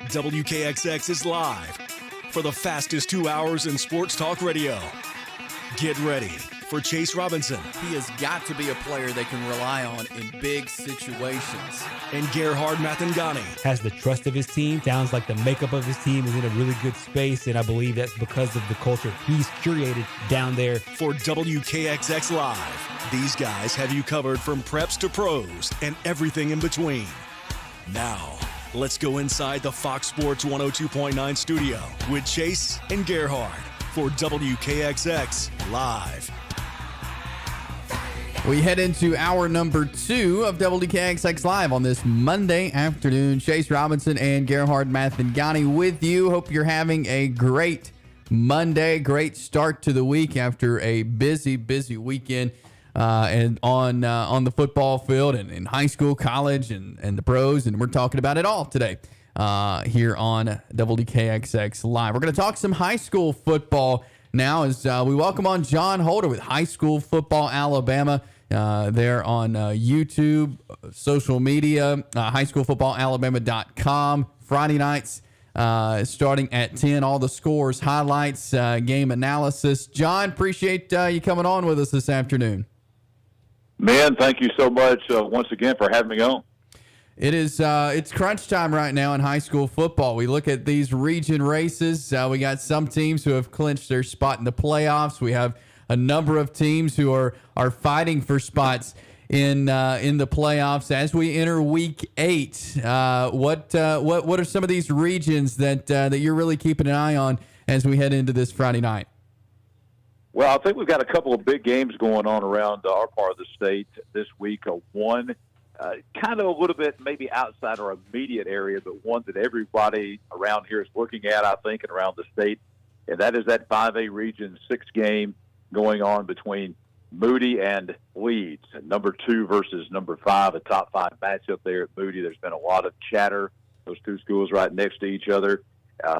S1: WKXX is live for the fastest 2 hours in sports talk radio. Get ready for Chase Robinson
S2: He has got to be a player they can rely on in big situations.
S1: and Gerhard Mathangani
S3: Has the trust of his team. Sounds like the makeup of his team is in a really good space, and I believe that's because of the culture he's curated down there.
S1: for WKXX Live. These guys have you covered from preps to pros and everything in between. Now, let's go inside the Fox Sports 102.9 studio with Chase and Gerhard for WKXX Live.
S2: We head into hour number 2 of WKXX Live on this Monday afternoon. Chase Robinson and Gerhard Mathangani with you. Hope you're having a great Monday, great start to the week after a busy weekend and on the football field and in high school, college, and the pros. And we're talking about it all today here on WKXX Live. We're going to talk some high school football now as we welcome on John Holder with High School Football Alabama. There on YouTube, social media, highschoolfootballalabama.com. Friday nights starting at 10. All the scores, highlights, game analysis. John, appreciate you coming on with us this afternoon.
S9: Man, thank you so much once again for having me on.
S2: It is it's crunch time right now in high school football. We look at these region races. We got some teams who have clinched their spot in the playoffs. We have a number of teams who are fighting for spots in the playoffs as we enter week 8. What are some of these regions that you're really keeping an eye on as we head into this Friday night?
S9: Well, I think we've got a couple of big games going on around our part of the state this week. One kind of a little bit maybe outside our immediate area, but one that everybody around here is looking at, I think, and around the state, and that is that 5A Region 6 game going on between Moody and Leeds, number 2 versus number 5, a top 5 matchup there at Moody. There's been a lot of chatter, those two schools right next to each other.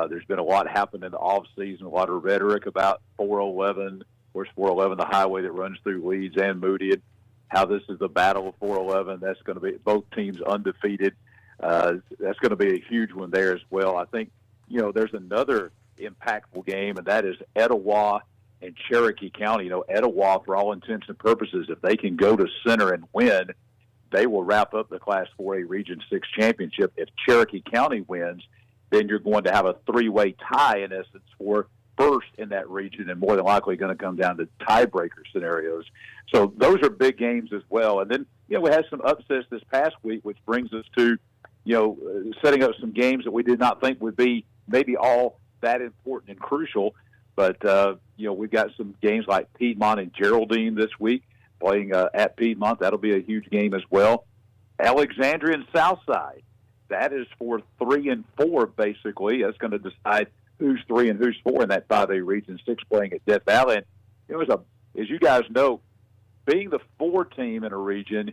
S9: There's been a lot happen in the offseason, a lot of rhetoric about 411, of course, 411, the highway that runs through Leeds and Moody, and how this is the battle of 411. That's going to be both teams undefeated. That's going to be a huge one there as well. I think, there's another impactful game, and that is Etowah and Cherokee County. Etowah, for all intents and purposes, if they can go to center and win, they will wrap up the Class 4A Region 6 championship. If Cherokee County wins, then you're going to have a 3-way tie, in essence, for first in that region, and more than likely going to come down to tiebreaker scenarios. So those are big games as well. And then, we had some upsets this past week, which brings us to, setting up some games that we did not think would be maybe all that important and crucial. But, we've got some games like Piedmont and Geraldine this week playing at Piedmont. That'll be a huge game as well. Alexandria and Southside. That is for 3 and 4, basically. That's going to decide who's 3 and who's 4 in that 5A Region 6 playing at Death Valley. And as you guys know, being the 4 team in a region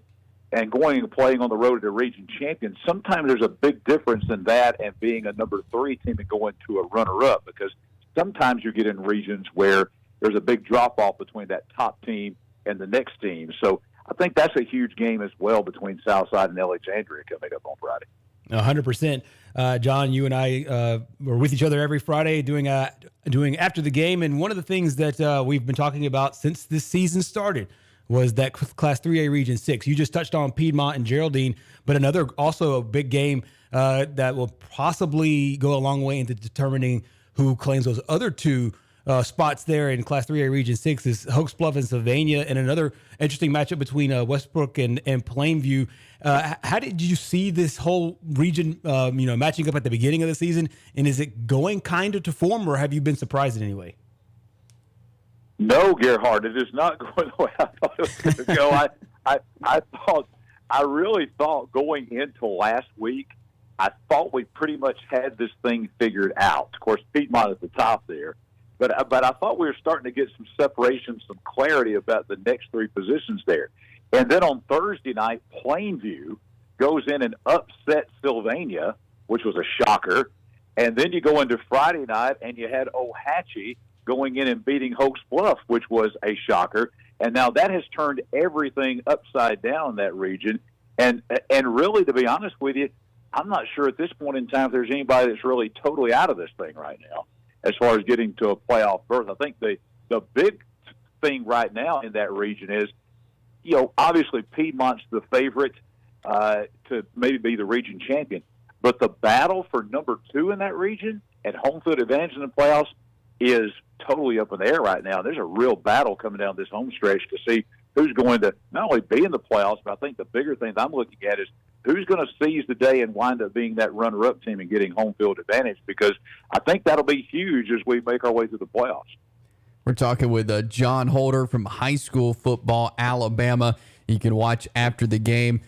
S9: and going and playing on the road at a region champion, sometimes there's a big difference in that and being a number 3 team and going to a runner-up, because sometimes you get in regions where there's a big drop-off between that top team and the next team. So I think that's a huge game as well between Southside and Alexandria coming up on Friday.
S3: 100%. John, you and I were with each other every Friday doing after the game. And one of the things that we've been talking about since this season started was that Class 3A Region 6. You just touched on Piedmont and Geraldine, but also a big game that will possibly go a long way into determining who claims those other 2 spots there in Class 3A Region 6 is Hoax Bluff and Sylvania, and another interesting matchup between Westbrook and Plainview. How did you see this whole region, matching up at the beginning of the season, and is it going kind of to form, or have you been surprised in any way?
S9: No, Gerhard, it is not going the way I thought it was going to go. I really thought going into last week, I thought we pretty much had this thing figured out. Of course, Piedmont at the top there. But I thought we were starting to get some separation, some clarity about the next 3 positions there. And then on Thursday night, Plainview goes in and upsets Sylvania, which was a shocker. And then you go into Friday night, and you had Ohatchee going in and beating Hoax Bluff, which was a shocker. And now that has turned everything upside down in that region. And really, to be honest with you, I'm not sure at this point in time if there's anybody that's really totally out of this thing right now as far as getting to a playoff berth. I think the big thing right now in that region is, obviously Piedmont's the favorite to maybe be the region champion. But the battle for number 2 in that region and home field advantage in the playoffs is totally up in the air right now. There's a real battle coming down this home stretch to see who's going to not only be in the playoffs, but I think the bigger thing that I'm looking at is who's going to seize the day and wind up being that runner-up team and getting home field advantage, because I think that'll be huge as we make our way through the playoffs.
S2: We're talking with John Holder from High School Football Alabama. You can watch after the game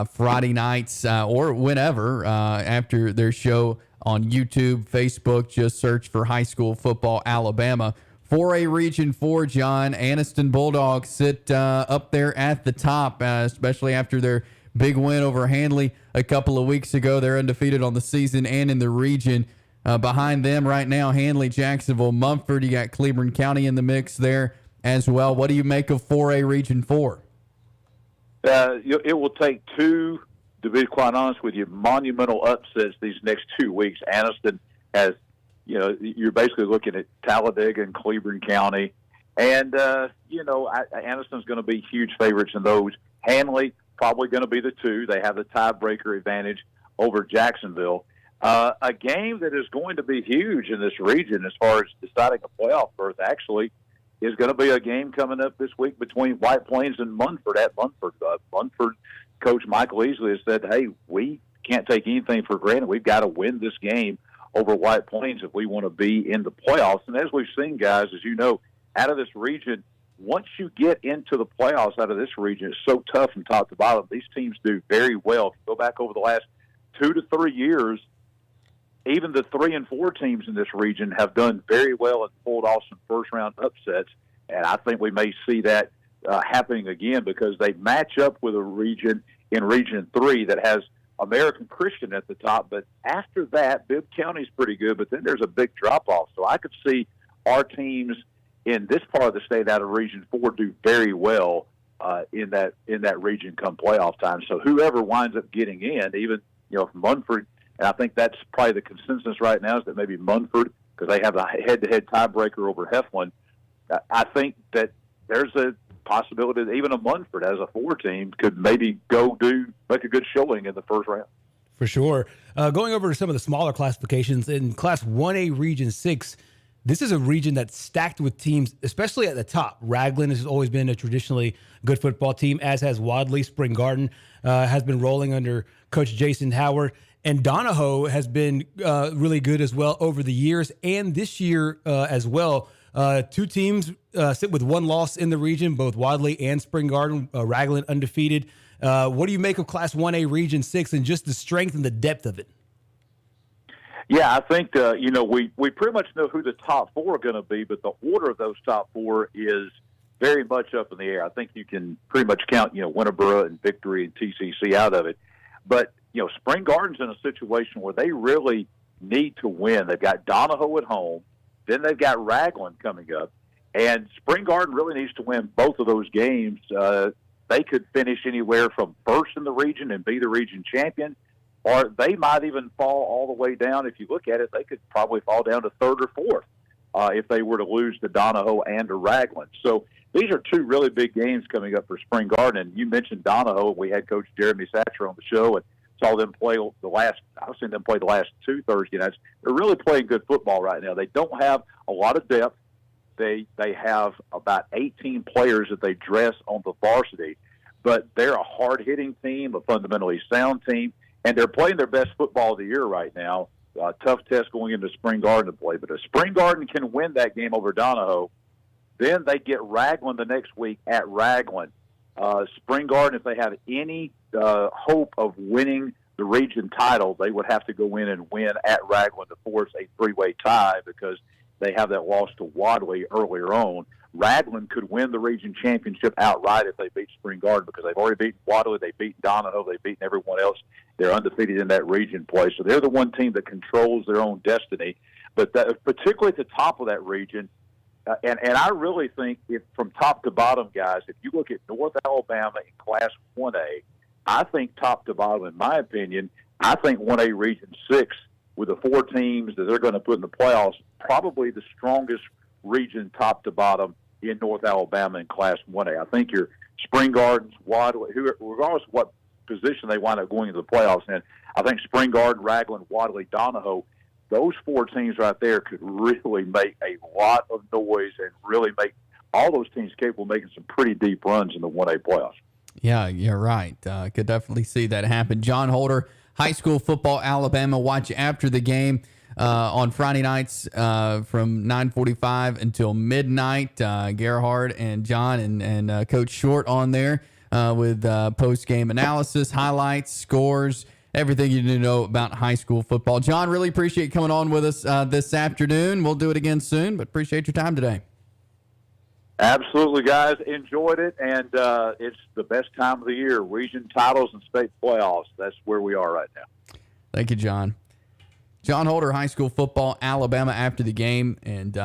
S2: Friday nights or whenever after their show on YouTube, Facebook. Just search for High School Football Alabama. 4A Region 4, John, Anniston Bulldogs sit up there at the top, especially after their big win over Handley a couple of weeks ago. They're undefeated on the season and in the region. Behind them right now, Handley, Jacksonville, Mumford. You got Cleburne County in the mix there as well. What do you make of 4A Region 4?
S9: It will take 2, to be quite honest with you, monumental upsets these next 2 weeks. Anniston has, you're basically looking at Talladega and Cleburne County. And, Anniston's going to be huge favorites in those. Handley, probably going to be the 2. They have the tiebreaker advantage over Jacksonville. A game that is going to be huge in this region as far as deciding a playoff berth actually is going to be a game coming up this week between White Plains and Munford at Munford. Munford coach Michael Easley has said, hey, we can't take anything for granted. We've got to win this game over White Plains if we want to be in the playoffs. And as we've seen, guys, as you know, out of this region, once you get into the playoffs out of this region, it's so tough from top to bottom. These teams do very well. If you go back over the last 2 to 3 years, even the 3 and 4 teams in this region have done very well and pulled off some first-round upsets, and I think we may see that happening again because they match up with a region in Region 3 that has American Christian at the top, but after that, Bibb County's pretty good, but then there's a big drop-off. So I could see our teams in this part of the state out of Region 4 do very well in that region come playoff time. So whoever winds up getting in, even if Munford, and I think that's probably the consensus right now is that maybe Munford, because they have a head-to-head tiebreaker over Heflin. I think that there's a possibility that even a Munford as a 4 team could maybe make a good showing in the first round.
S3: For sure. Going over to some of the smaller classifications, in Class 1A Region 6, this is a region that's stacked with teams, especially at the top. Raglan has always been a traditionally good football team, as has Wadley. Spring Garden has been rolling under Coach Jason Howard. And Donahoe has been really good as well over the years and this year as well. 2 teams sit with 1 loss in the region, both Wadley and Spring Garden. Raglan undefeated. What do you make of Class 1A Region 6 and just the strength and the depth of it?
S9: Yeah, I think, we pretty much know who the top 4 are going to be, but the order of those top 4 is very much up in the air. I think you can pretty much count, Winterboro and Victory and TCC out of it. But, Spring Garden's in a situation where they really need to win. They've got Donahoe at home. Then they've got Raglan coming up. And Spring Garden really needs to win both of those games. They could finish anywhere from first in the region and be the region champion, or they might even fall all the way down. If you look at it, they could probably fall down to 3rd or 4th if they were to lose to Donahoe and to Raglan. So these are 2 really big games coming up for Spring Garden. And you mentioned Donahoe. We had Coach Jeremy Satcher on the show and saw them play I've seen them play the last 2 Thursday nights. They're really playing good football right now. They don't have a lot of depth. They have about 18 players that they dress on the varsity, but they're a hard-hitting team, a fundamentally sound team, and they're playing their best football of the year right now. Tough test going into Spring Garden to play, but if Spring Garden can win that game over Donahoe, then they get Raglan the next week at Raglan. Spring Garden, if they have any hope of winning the region title, they would have to go in and win at Raglan to force a 3-way tie because they have that loss to Wadley earlier on. Raglan could win the region championship outright if they beat Spring Garden because they've already beaten Wadley, they've beaten Donahoe, they've beaten everyone else. They're undefeated in that region play. So they're the one team that controls their own destiny. But particularly at the top of that region, and I really think if from top to bottom, guys, if you look at North Alabama in Class 1A, I think top to bottom, in my opinion, I think 1A Region 6 with the 4 teams that they're going to put in the playoffs, probably the strongest region top to bottom in North Alabama in Class 1A. I think your Spring Gardens, Wadley, regardless of what position they wind up going into the playoffs in, I think Spring Garden, Ragland, Wadley, Donahoe, those 4 teams right there could really make a lot of noise and really make all those teams capable of making some pretty deep runs in the 1A playoffs.
S2: Yeah, you're right. Could definitely see that happen. John Holder, high school football, Alabama. Watch after the game on Friday nights from 9:45 until midnight. Gerhard and John and Coach Short on there with post-game analysis, highlights, scores, everything you need to know about high school football. John, really appreciate you coming on with us this afternoon. We'll do it again soon, but appreciate your time today.
S9: Absolutely, guys. Enjoyed it, and it's the best time of the year. Region titles and state playoffs. That's where we are right now.
S2: Thank you, John. John Holder, high school football, Alabama after the game, and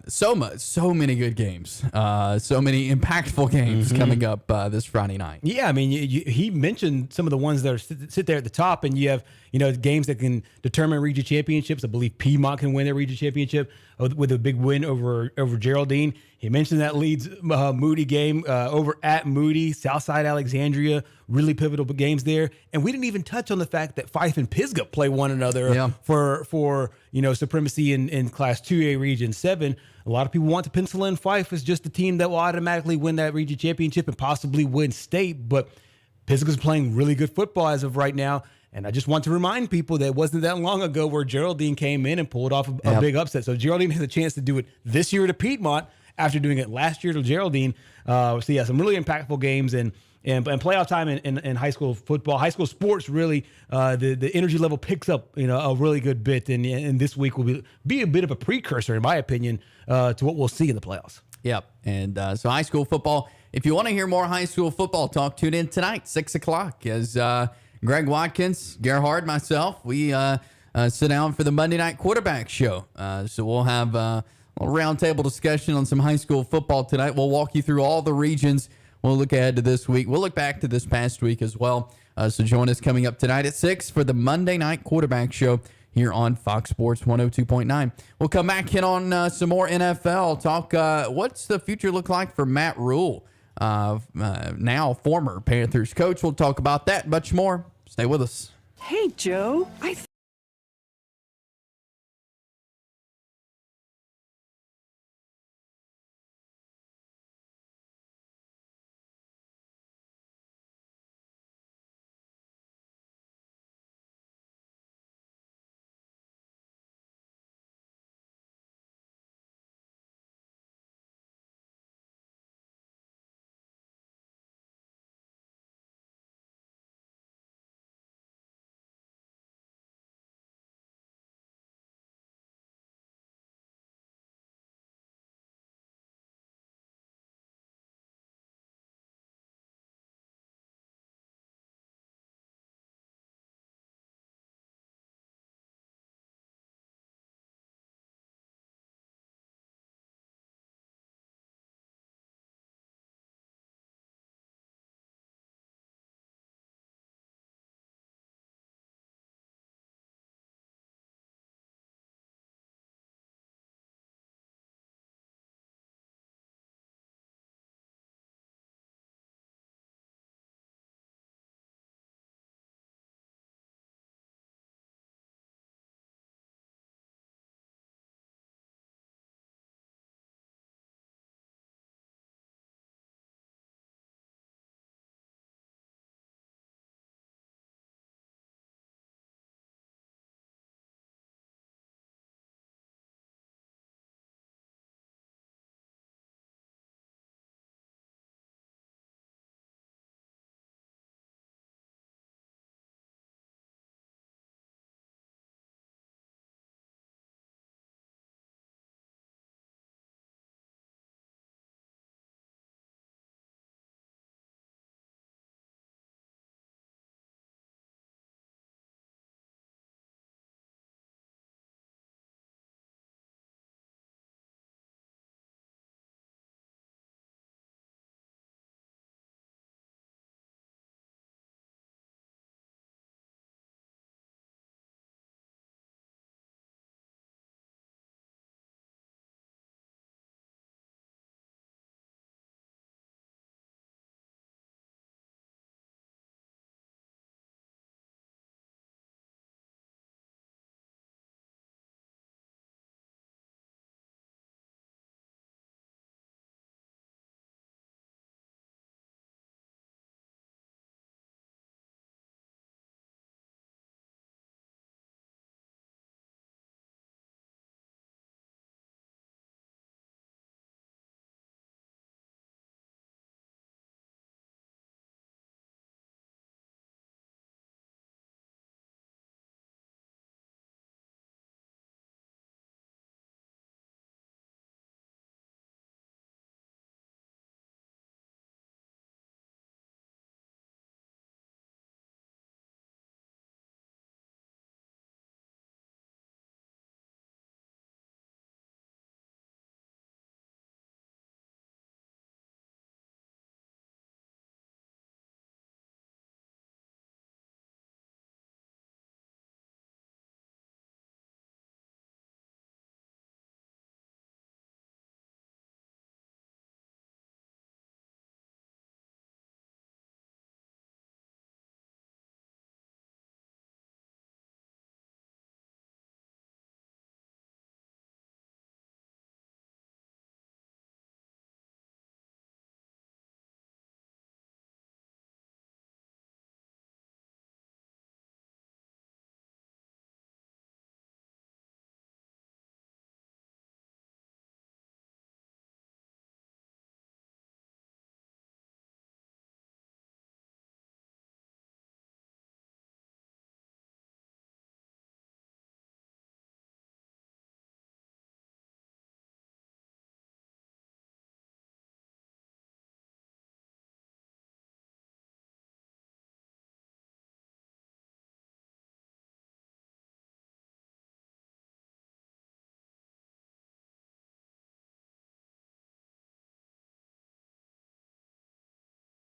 S2: so many good games, so many impactful games coming up this Friday night.
S3: Yeah, I mean, he mentioned some of the ones that are sit there at the top, and you have games that can determine region championships. I believe Piedmont can win their region championship with a big win over Geraldine. He mentioned that Leeds Moody game over at Moody, Southside Alexandria, really pivotal games there. And we didn't even touch on the fact that Fife and Pisgah play one another for supremacy in Class 2A Region 7. A lot of people want to pencil in Fife as just the team that will automatically win that region championship and possibly win state. But Pisgah's playing really good football as of right now. And I just want to remind people that it wasn't that long ago where Geraldine came in and pulled off a big upset. So Geraldine has a chance to do it this year to Piedmont after doing it last year to Geraldine. So yeah, some really impactful games and playoff time in high school football, high school sports. Really, the energy level picks up a really good bit, and this week will be a bit of a precursor, in my opinion, to what we'll see in the playoffs.
S2: Yep, and so high school football. If you want to hear more high school football talk, tune in tonight, 6:00, as Greg Watkins, Gerhard, myself, we sit down for the Monday night quarterback show. So we'll have a roundtable discussion on some high school football tonight. We'll walk you through all the regions. We'll look ahead to this week. We'll look back to this past week as well. So join us coming up tonight at 6 for the Monday night quarterback show here on Fox Sports 102.9. We'll come back, hit on some more NFL talk. What's the future look like for Matt Rule? Now former Panthers coach. We'll talk about that, much more. Stay with us.
S10: Hey, Joe, I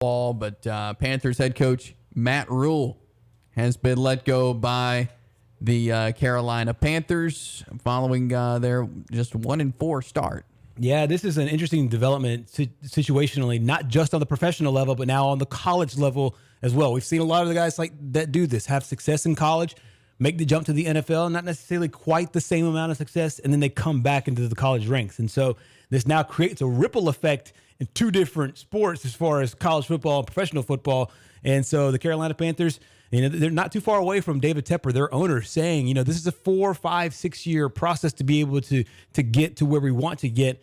S2: But Panthers head coach Matt Rule has been let go by the Carolina Panthers following their just 1-4 start.
S3: Yeah, this is an interesting development situationally, not just on the professional level, but now on the college level as well. We've seen a lot of the guys like that do this, have success in college, make the jump to the NFL, not necessarily quite the same amount of success, and then they come back into the college ranks. And so this now creates a ripple effect in two different sports as far as college football and professional football. And so the Carolina Panthers, they're not too far away from David Tepper, their owner, saying, this is a 4, 5, 6 year process to be able to get to where we want to get.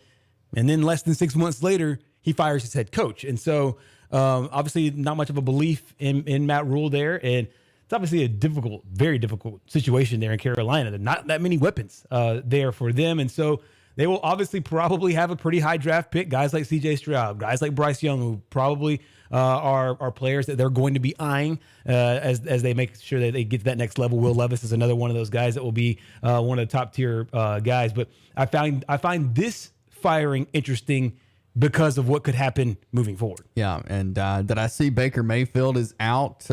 S3: And then less than 6 months later, he fires his head coach. And so obviously not much of a belief in Matt Rule there. And it's obviously a difficult, very difficult situation there in Carolina. There are not that many weapons there for them. And so they will obviously probably have a pretty high draft pick. Guys like C.J. Stroud, guys like Bryce Young, who probably are players that they're going to be eyeing as they make sure that they get to that next level. Will Levis is another one of those guys that will be one of the top tier guys. But I find this firing interesting because of what could happen moving forward.
S2: Yeah, and did I see Baker Mayfield is out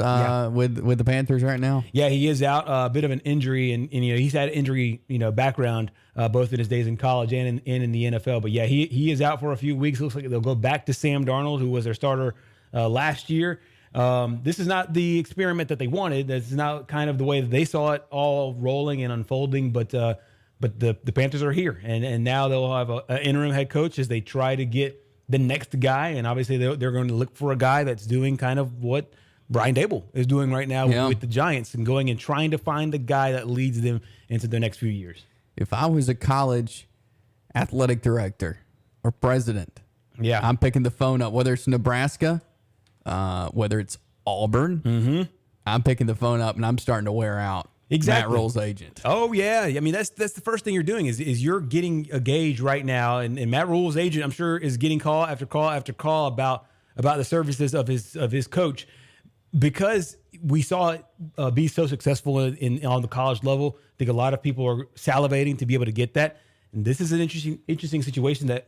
S2: with the Panthers right now?
S3: Yeah, he is out. A bit of an injury, and he's had injury background both in his days in college and in the NFL. But yeah, he is out for a few weeks. Looks like they'll go back to Sam Darnold, who was their starter last year. This is not the experiment that they wanted. This is not kind of the way that they saw it all rolling and unfolding. But the Panthers are here, and now they'll have an interim head coach as they try to get the next guy. And obviously they're going to look for a guy that's doing kind of what Brian Dable is doing right now with the Giants, and going and trying to find the guy that leads them into the next few years.
S2: If I was a college athletic director or president, I'm picking the phone up, whether it's Nebraska, whether it's Auburn. Mm-hmm. I'm picking the phone up and I'm starting to wear out.
S3: Exactly.
S2: Matt Rule's agent.
S3: Oh yeah, I mean that's the first thing you're doing is you're getting a gauge right now, and Matt Rule's agent, I'm sure, is getting call after call after call about the services of his coach, because we saw it be so successful on the college level. I think a lot of people are salivating to be able to get that, and this is an interesting situation that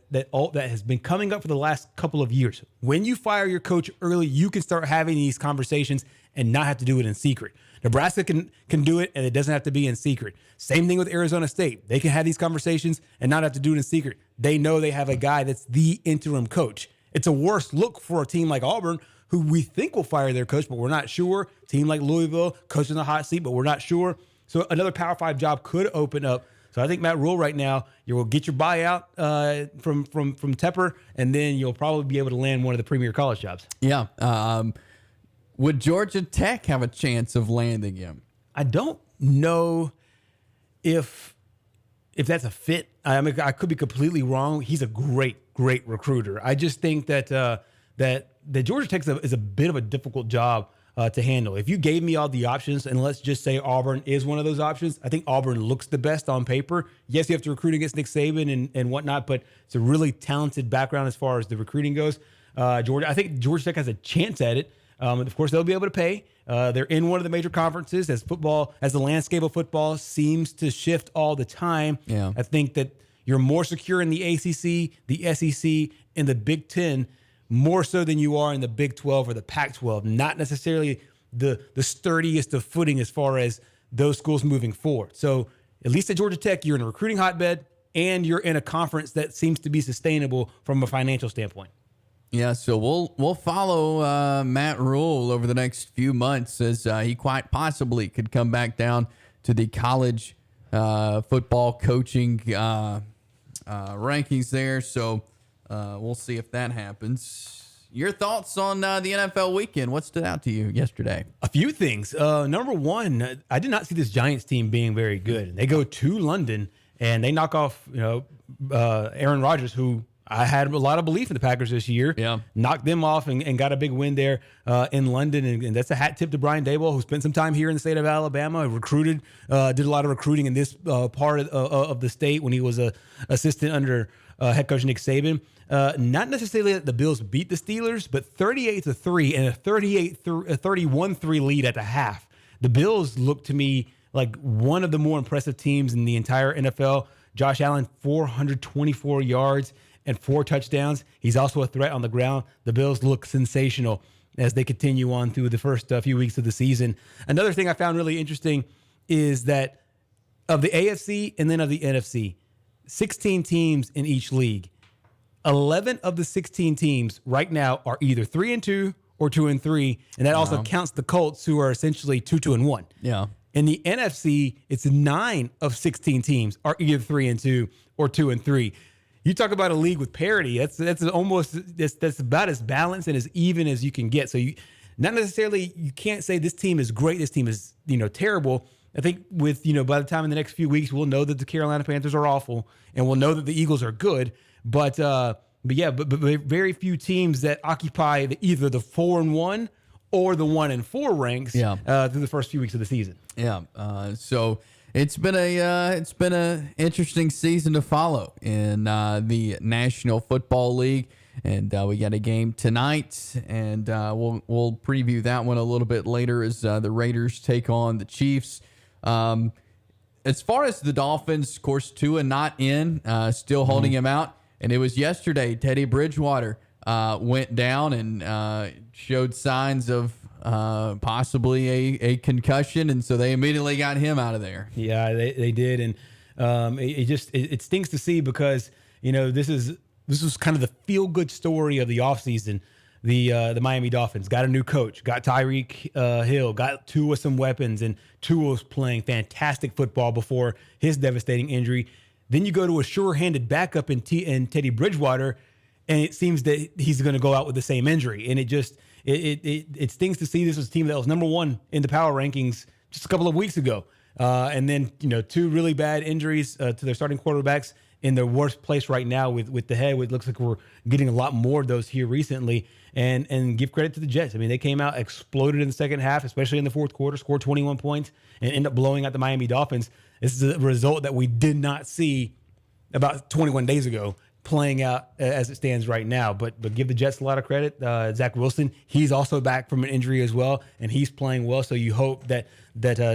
S3: has been coming up for the last couple of years. When you fire your coach early, you can start having these conversations and not have to do it in secret. Nebraska can do it, and it doesn't have to be in secret. Same thing with Arizona State. They can have these conversations and not have to do it in secret. They know they have a guy that's the interim coach. It's a worse look for a team like Auburn, who we think will fire their coach, but we're not sure. Team like Louisville, coach in the hot seat, but we're not sure. So another Power 5 job could open up. So I think Matt Rule right now, you will get your buyout from Tepper, and then you'll probably be able to land one of the premier college jobs.
S2: Yeah. Would Georgia Tech have a chance of landing him?
S3: I don't know if that's a fit. I mean, I could be completely wrong. He's a great recruiter. I just think that Georgia Tech is a bit of a difficult job to handle. If you gave me all the options, and let's just say Auburn is one of those options, I think Auburn looks the best on paper. Yes, you have to recruit against Nick Saban and whatnot, but it's a really talented background as far as the recruiting goes. I think Georgia Tech has a chance at it. Of course, they'll be able to pay. They're in one of the major conferences as the landscape of football seems to shift all the time.
S2: Yeah.
S3: I think that you're more secure in the ACC, the SEC, and the Big Ten, more so than you are in the Big 12 or the Pac-12. Not necessarily the sturdiest of footing as far as those schools moving forward. So at least at Georgia Tech, you're in a recruiting hotbed, and you're in a conference that seems to be sustainable from a financial standpoint.
S2: Yeah, so we'll follow Matt Rule over the next few months as he quite possibly could come back down to the college football coaching rankings there. So we'll see if that happens. Your thoughts on the NFL weekend? What stood out to you yesterday?
S3: A few things. Number one, I did not see this Giants team being very good. They go to London and they knock off Aaron Rodgers, who I had a lot of belief in the Packers this year.
S2: Yeah.
S3: Knocked them off and got a big win there in London. And that's a hat tip to Brian Dable, who spent some time here in the state of Alabama, recruited, did a lot of recruiting in this part of the state when he was a assistant under head coach Nick Saban. Not necessarily that the Bills beat the Steelers, but 38-3 and a 31-3 lead at the half. The Bills look to me like one of the more impressive teams in the entire NFL. Josh Allen, 424 yards and 4 touchdowns. He's also a threat on the ground. The Bills look sensational as they continue on through the first few weeks of the season. Another thing I found really interesting is that of the AFC and then of the NFC, 16 teams in each league. 11 of the 16 teams right now are either 3-2 or 2-3, and that also counts the Colts, who are essentially 2-1.
S2: Yeah.
S3: In the NFC, it's 9 of 16 teams are either 3-2 or 2-3. You talk about a league with parity. That's about as balanced and as even as you can get. So you can't say this team is great, this team is terrible. I think with by the time in the next few weeks we'll know that the Carolina Panthers are awful and we'll know that the Eagles are good. But very few teams that occupy either the 4-1 or the 1-4 ranks through the first few weeks of the season.
S2: Yeah. So it's been a interesting season to follow in the National Football League, and we got a game tonight, and we'll preview that one a little bit later as the Raiders take on the Chiefs. As far as the Dolphins, of course, Tua not in, still holding him out. And it was yesterday, Teddy Bridgewater went down and showed signs of possibly a concussion. And so they immediately got him out of there.
S3: Yeah, they did. And it stinks to see because, this was kind of the feel-good story of the offseason. The Miami Dolphins got a new coach, got Tyreek Hill, got Tua some weapons, and Tua was playing fantastic football before his devastating injury. Then you go to a sure-handed backup in Teddy Bridgewater, and it seems that he's going to go out with the same injury. And it stings to see this was a team that was number 1 in the power rankings just a couple of weeks ago. And then 2 really bad injuries to their starting quarterbacks in their worst place right now with the head. It looks like we're getting a lot more of those here recently. And give credit to the Jets. I mean, they came out, exploded in the second half, especially in the fourth quarter, scored 21 points, and ended up blowing out the Miami Dolphins. This is a result that we did not see about 21 days ago playing out as it stands right now. But give the Jets a lot of credit. Zach Wilson, he's also back from an injury as well, and he's playing well. So you hope that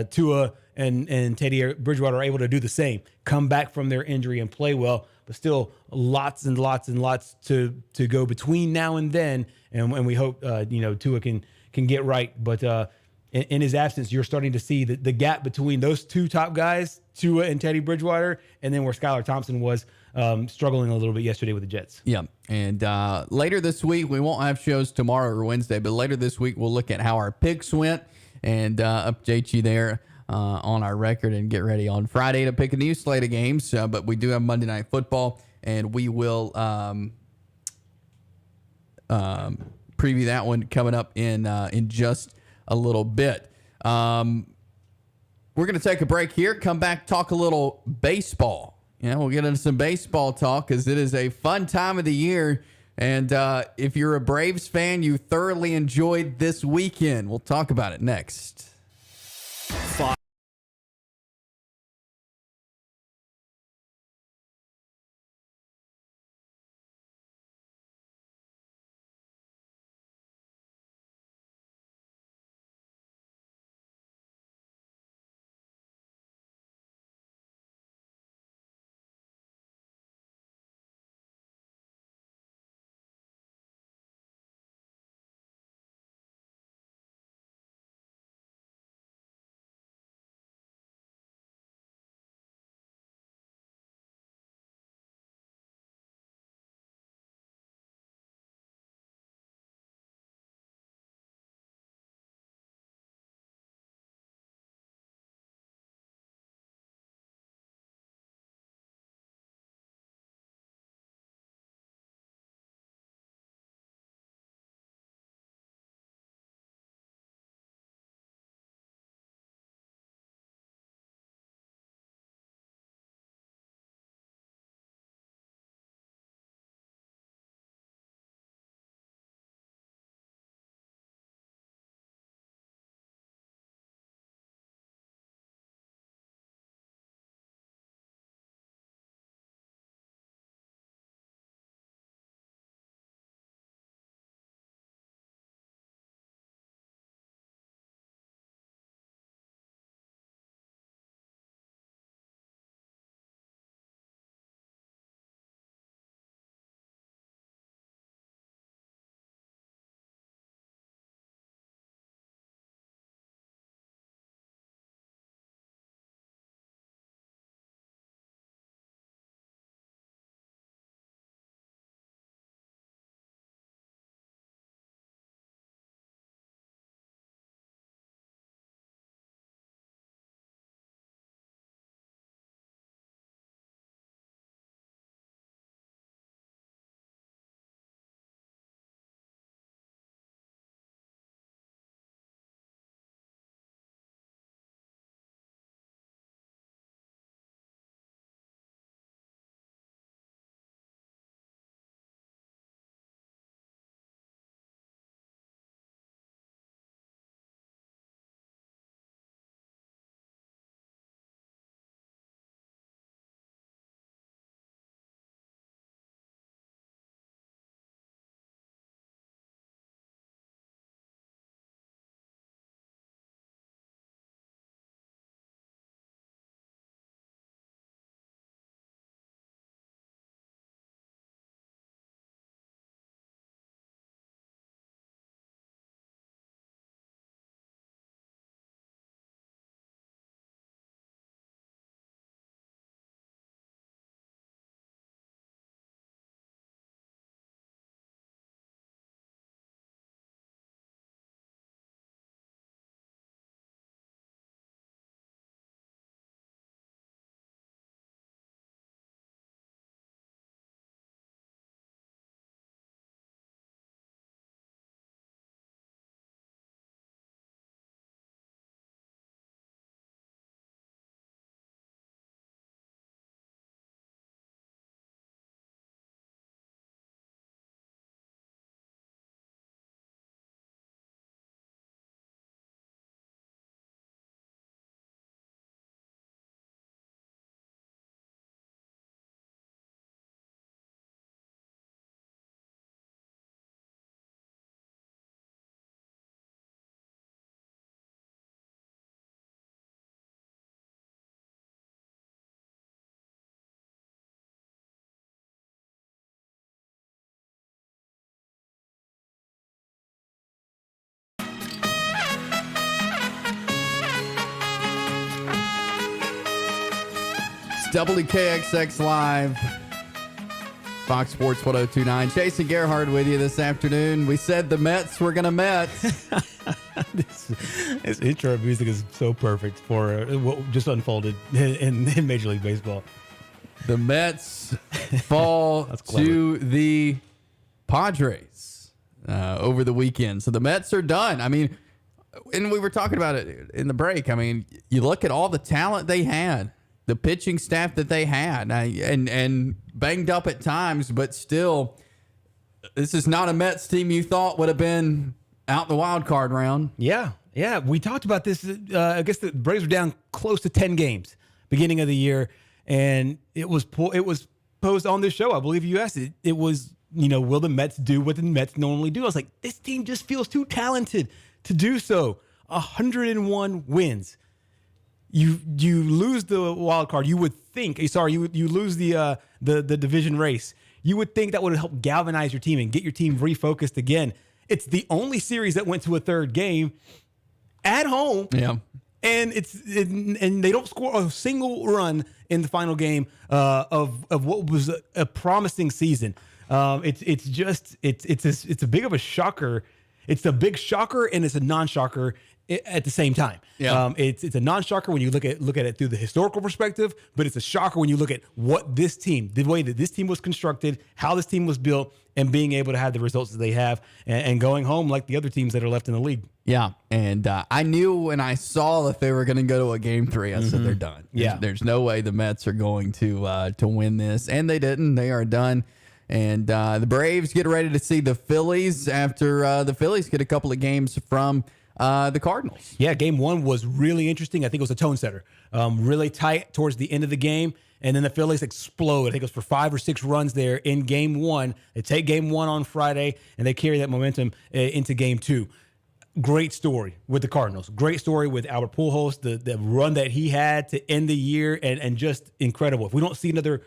S3: Tua and Teddy Bridgewater are able to do the same, come back from their injury and play well. But still, lots and lots and lots to go between now and then, and we hope Tua can get right. But in his absence, you're starting to see the gap between those 2 top guys, Tua and Teddy Bridgewater, and then where Skylar Thompson was struggling a little bit yesterday with the Jets.
S2: Yeah, and later this week, we won't have shows tomorrow or Wednesday, but later this week, we'll look at how our picks went and update you there on our record and get ready on Friday to pick a new slate of games. But we do have Monday Night Football, and we will preview that one coming up in just a little bit. We're going to take a break here, come back, talk a little baseball. We'll get into some baseball talk because it is a fun time of the year. And if you're a Braves fan, you thoroughly enjoyed this weekend. We'll talk about it next. WKXX Live, Fox Sports 1029. Jason Gerhard with you this afternoon. We said the Mets were going to Met.
S3: This intro music is so perfect for what just unfolded in Major League Baseball.
S2: The Mets fall to the Padres over the weekend. So the Mets are done. I mean, and we were talking about it in the break. I mean, you look at all the talent they had, the pitching staff that they had, and banged up at times, but still, this is not a Mets team you thought would have been out the wild card round.
S3: Yeah. We talked about this. I guess the Braves were down close to 10 games beginning of the year, and it was posed on this show. I believe you asked it. It was, will the Mets do what the Mets normally do? I was like, this team just feels too talented to do so. 101 wins. You lose the wild card. You would think. You lose the division race. You would think that would help galvanize your team and get your team refocused again. It's the only series that went to a third game at home.
S2: Yeah,
S3: and and they don't score a single run in the final game of what was a promising season. It's a big of a shocker. It's a big shocker and it's a non-shocker at the same time.
S2: Yeah.
S3: It's a non-shocker when you look at it through the historical perspective, but it's a shocker when you look at what this team, the way that this team was constructed, how this team was built, and being able to have the results that they have and going home like the other teams that are left in the league.
S2: Yeah, and I knew when I saw that they were going to go to a game 3, I said they're done. There's no way the Mets are going to win this, and they didn't. They are done. And the Braves get ready to see the Phillies after the Phillies get a couple of games from the Cardinals.
S3: Yeah, game 1 was really interesting. I think it was a tone setter. Really tight towards the end of the game. And then the Phillies explode. I think it was for 5 or 6 runs there in game 1. They take game 1 on Friday, and they carry that momentum into game 2. Great story with the Cardinals. Great story with Albert Pujols, the run that he had to end the year, and just incredible. If we don't see another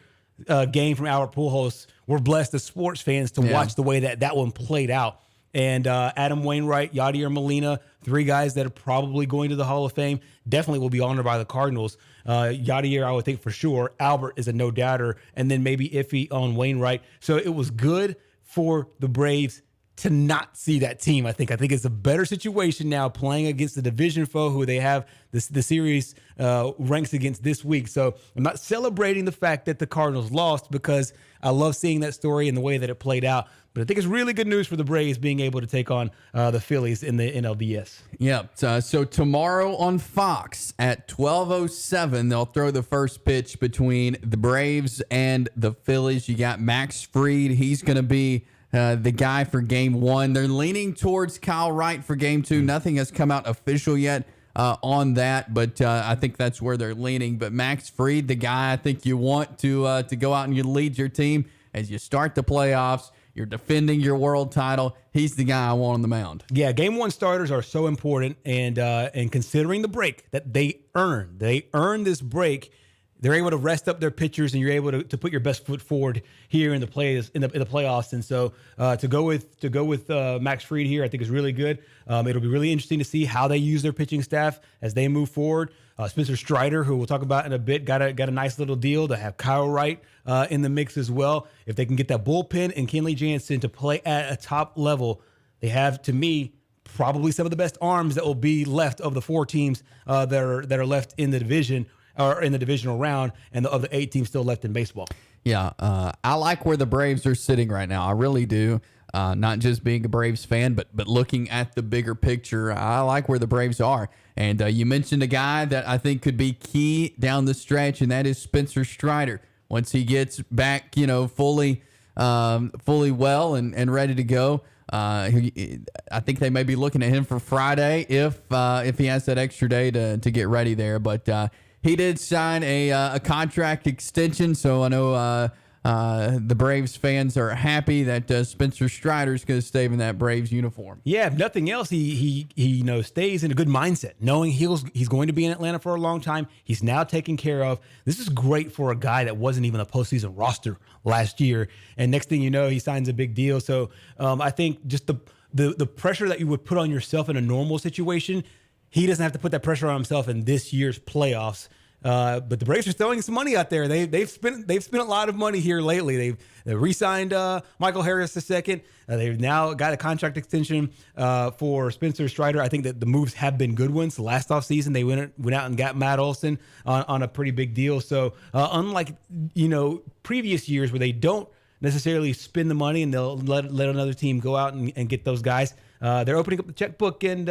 S3: game from Albert Pujols, we're blessed as sports fans to watch the way that one played out. And Adam Wainwright, Yadier Molina, 3 guys that are probably going to the Hall of Fame, definitely will be honored by the Cardinals. Yadier, I would think for sure. Albert is a no-doubter. And then maybe iffy on Wainwright. So it was good for the Braves to not see that team. I think it's a better situation now playing against the division foe who they have the series ranks against this week. So I'm not celebrating the fact that the Cardinals lost because I love seeing that story and the way that it played out. But I think it's really good news for the Braves being able to take on the Phillies in the NLDS.
S2: Yeah. So tomorrow on Fox at 12:07, they'll throw the first pitch between the Braves and the Phillies. You got Max Fried. He's going to be the guy for game 1. They're leaning towards Kyle Wright for game 2. Nothing has come out official yet on that, but I think that's where they're leaning. But Max Fried, the guy I think you want to go out and you lead your team as you start the playoffs. You're defending your world title. He's the guy I want on the mound.
S3: Yeah, game 1 starters are so important, and considering the break that they earned this break. They're able to rest up their pitchers, and you're able to put your best foot forward here in the playoffs. And so to go with Max Fried here, I think is really good. It'll be really interesting to see how they use their pitching staff as they move forward. Spencer Strider, who we'll talk about in a bit, got a nice little deal to have Kyle Wright in the mix as well. If they can get that bullpen and Kenley Jansen to play at a top level, they have, to me, probably some of the best arms that will be left of the 4 teams that are left in the division. Or in the divisional round, and of the 8 teams still left in baseball.
S2: Yeah, I like where the Braves are sitting right now. I really do. Not just being a Braves fan, but looking at the bigger picture, I like where the Braves are. And you mentioned a guy that I think could be key down the stretch, and that is Spencer Strider. Once he gets back, fully well and ready to go, I think they may be looking at him for Friday if he has that extra day to get ready there. But he did sign a contract extension, so I know the Braves fans are happy that Spencer Strider is going to stay in that Braves uniform.
S3: Yeah, if nothing else, he stays in a good mindset, knowing he's going to be in Atlanta for a long time. He's now taken care of. This is great for a guy that wasn't even a postseason roster last year, and next thing you know, he signs a big deal. So I think just the pressure that you would put on yourself in a normal situation, he doesn't have to put that pressure on himself in this year's playoffs. But the Braves are throwing some money out there. They've spent a lot of money here lately. They've re-signed Michael Harris II. They've now got a contract extension for Spencer Strider. I think that the moves have been good ones. Last offseason, they went out and got Matt Olson on a pretty big deal. So unlike previous years where they don't necessarily spend the money and they'll let another team go out and get those guys, they're opening up the checkbook and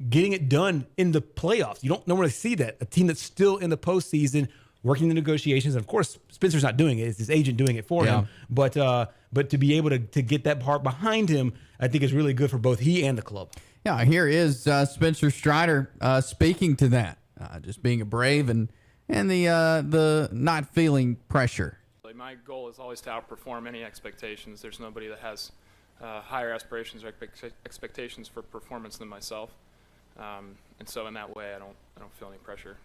S3: getting it done in the playoffs. You don't normally see that. A team that's still in the postseason working the negotiations. And of course, Spencer's not doing it. It's his agent doing it for him. But to be able to get that part behind him, I think is really good for both he and the club.
S2: Yeah, here is Spencer Strider speaking to that. Just being a Brave and the not feeling pressure.
S11: My goal is always to outperform any expectations. There's nobody that has higher aspirations or expectations for performance than myself, and so in that way, I don't feel any pressure.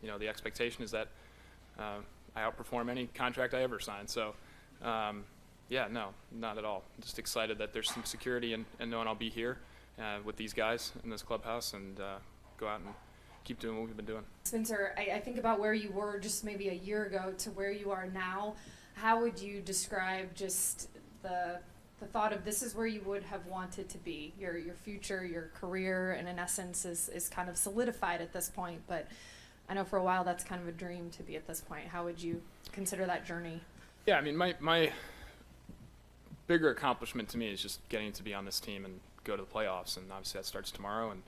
S11: The expectation is that I outperform any contract I ever sign. So, no, not at all. I'm just excited that there's some security in knowing I'll be here with these guys in this clubhouse and go out and keep doing what we've been doing.
S12: Spencer, I think about where you were just maybe a year ago to where you are now. How would you describe just the thought of this is where you would have wanted to be? Your future, your career, and in essence is kind of solidified at this point. But I know for a while that's kind of a dream to be at this point. How would you consider that journey?
S11: Yeah, I mean, my bigger accomplishment to me is just getting to be on this team and go to the playoffs. And obviously that starts tomorrow. And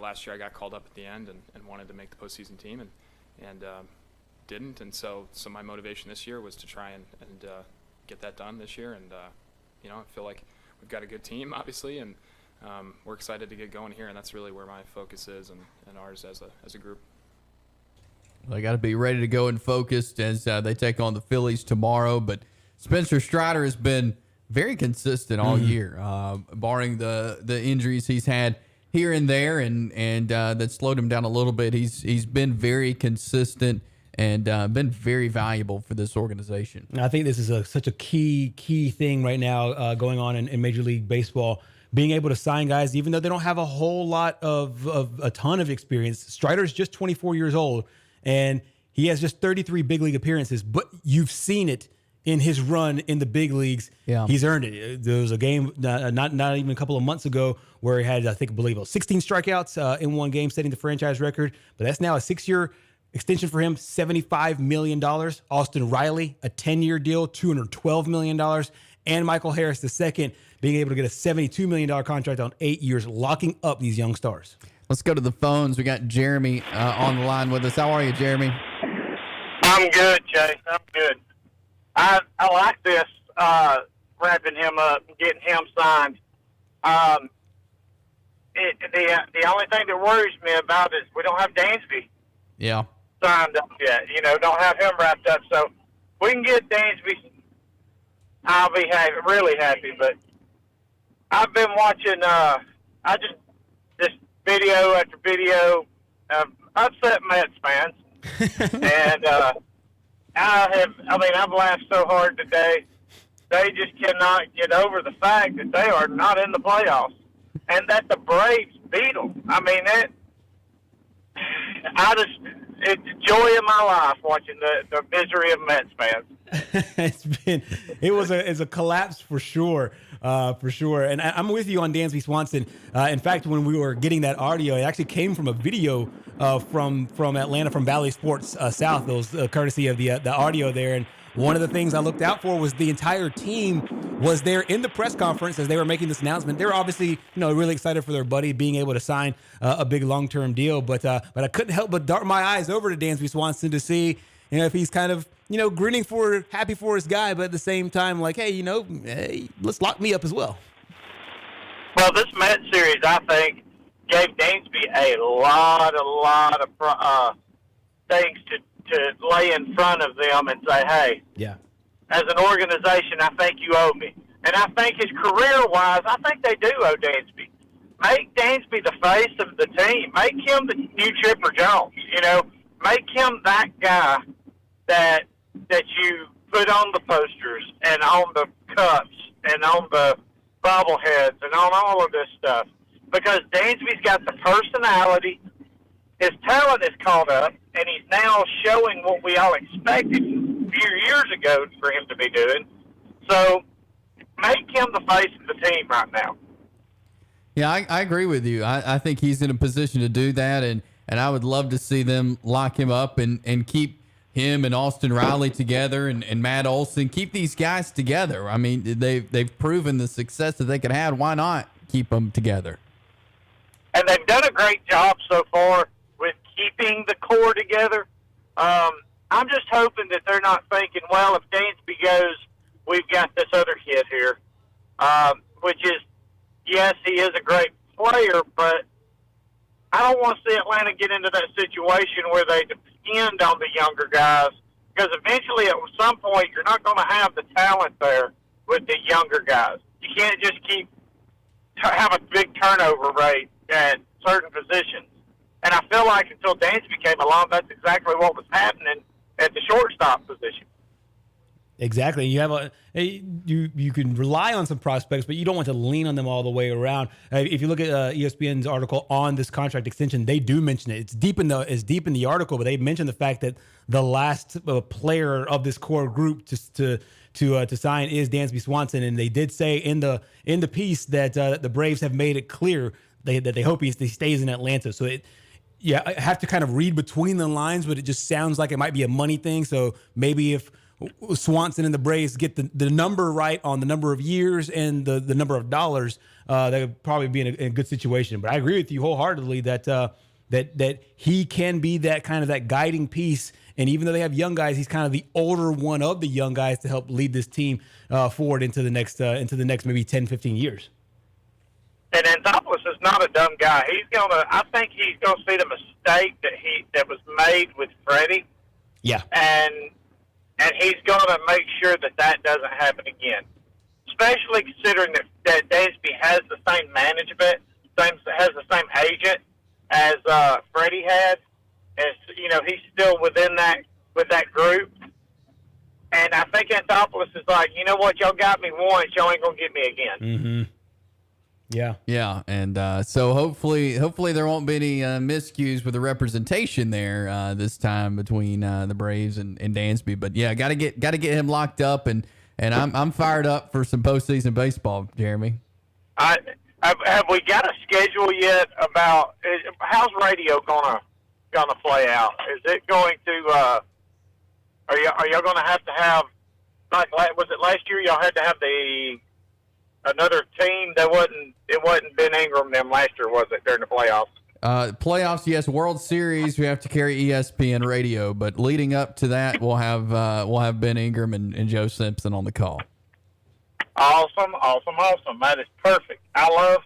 S11: last year I got called up at the end and wanted to make the postseason team and didn't. And so my motivation this year was to try and get that done this year. And I feel like we've got a good team, obviously, and we're excited to get going here. And that's really where my focus is and ours as a group.
S2: They got to be ready to go and focused as they take on the Phillies tomorrow. But Spencer Strider has been very consistent all year, barring the injuries he's had here and there, and that slowed him down a little bit. He's been very consistent and been very valuable for this organization.
S3: And I think this is such a key thing right now going on in Major League Baseball. Being able to sign guys, even though they don't have a whole lot of a ton of experience. Strider's just 24 years old, and he has just 33 big league appearances. But you've seen it in his run in the big leagues. Yeah. He's earned it. There was a game not even a couple of months ago where he had, I believe it was 16 strikeouts in one game, setting the franchise record. But that's now a 6-year extension for him, $75 million. Austin Riley, a 10-year deal, $212 million. And Michael Harris II being able to get a $72 million contract on 8 years, locking up these young stars.
S2: Let's go to the phones. We got Jeremy on the line with us. How are you, Jeremy?
S13: I'm good, Chase. I'm good. I like this, wrapping him up and getting him signed. The only thing that worries me about is we don't have Dansby signed up yet. Don't have him wrapped up. So we can get Dansby, I'll be really happy. But I've been watching this video after video of upset Mets fans. And I've laughed so hard today. They just cannot get over the fact that they are not in the playoffs and that the Braves beat them. I mean, it's the joy of my life watching the misery of Mets fans.
S3: It's a collapse for sure. And I'm with you on Dansby Swanson. In fact, when we were getting that audio, it actually came from a video from Atlanta, from Valley Sports South. It was courtesy of the audio there. And one of the things I looked out for was the entire team was there in the press conference as they were making this announcement. They were obviously, really excited for their buddy being able to sign a big long-term deal. But I couldn't help but dart my eyes over to Dansby Swanson to see, if he's kind of, grinning happy for his guy, but at the same time, like, hey, let's lock me up as well.
S13: Well, this Mets series, I think, gave Dansby a lot of things to lay in front of them and say, hey, as an organization, I think you owe me. And I think his career-wise, I think they do owe Dansby. Make Dansby the face of the team. Make him the new Chipper Jones. Make him that guy that you put on the posters and on the cups and on the bobbleheads and on all of this stuff. Because Dansby's got the personality. his talent is caught up, and he's now showing what we all expected a few years ago for him to be doing. So make him the face of the team right now.
S2: Yeah, I agree with you. I think he's in a position to do that, and I would love to see them lock him up and keep him and Austin Riley together and Matt Olson. Keep these guys together. I mean, they've proven the success that they could have. Why not keep them together?
S13: And they've done a great job so far with keeping the core together. I'm just hoping that they're not thinking, well, if Dansby goes, we've got this other kid here, which is, yes, he is a great player, but I don't want to see Atlanta get into that situation where they depend on the younger guys, because eventually at some point you're not going to have the talent there with the younger guys. You can't just have a big turnover rate at certain positions. And I feel like until Dansby came along, that's exactly what was happening at the shortstop position.
S3: Exactly. You have you can rely on some prospects, but you don't want to lean on them all the way around. If you look at ESPN's article on this contract extension, they do mention it. It's deep in the article, but they mention the fact that the last player of this core group to sign is Dansby Swanson, and they did say in the piece that the Braves have made it clear that they hope he stays in Atlanta. So I have to kind of read between the lines, but it just sounds like it might be a money thing. So maybe if Swanson and the Braves get the number right on the number of years and the number of dollars, that would probably be in a good situation. But I agree with you wholeheartedly that he can be that kind of that guiding piece. And even though they have young guys, he's kind of the older one of the young guys to help lead this team forward into the next maybe 10, 15 years.
S13: And Anthopoulos is not a dumb guy. I think he's gonna see the mistake that was made with Freddie.
S3: Yeah. And
S13: he's gonna make sure that doesn't happen again. Especially considering that Dansby has the same management, has the same agent as Freddie had. As he's still with that group. And I think Anthopoulos is like, you know what, y'all got me once, y'all ain't gonna get me again.
S3: Mm-hmm. Yeah,
S2: and so hopefully there won't be any miscues with the representation there this time between the Braves and Dansby. But yeah, got to get him locked up, and I'm fired up for some postseason baseball, Jeremy.
S13: Have we got a schedule yet about how's radio gonna play out? Is it going to? Are y'all gonna have like was it last year? Y'all had to have another team that it wasn't Ben Ingram them last year, was it, during the playoffs?
S2: Playoffs, yes. World Series, we have to carry ESPN radio, but leading up to that, we'll have Ben Ingram and Joe Simpson on the call.
S13: Awesome. That is perfect. I love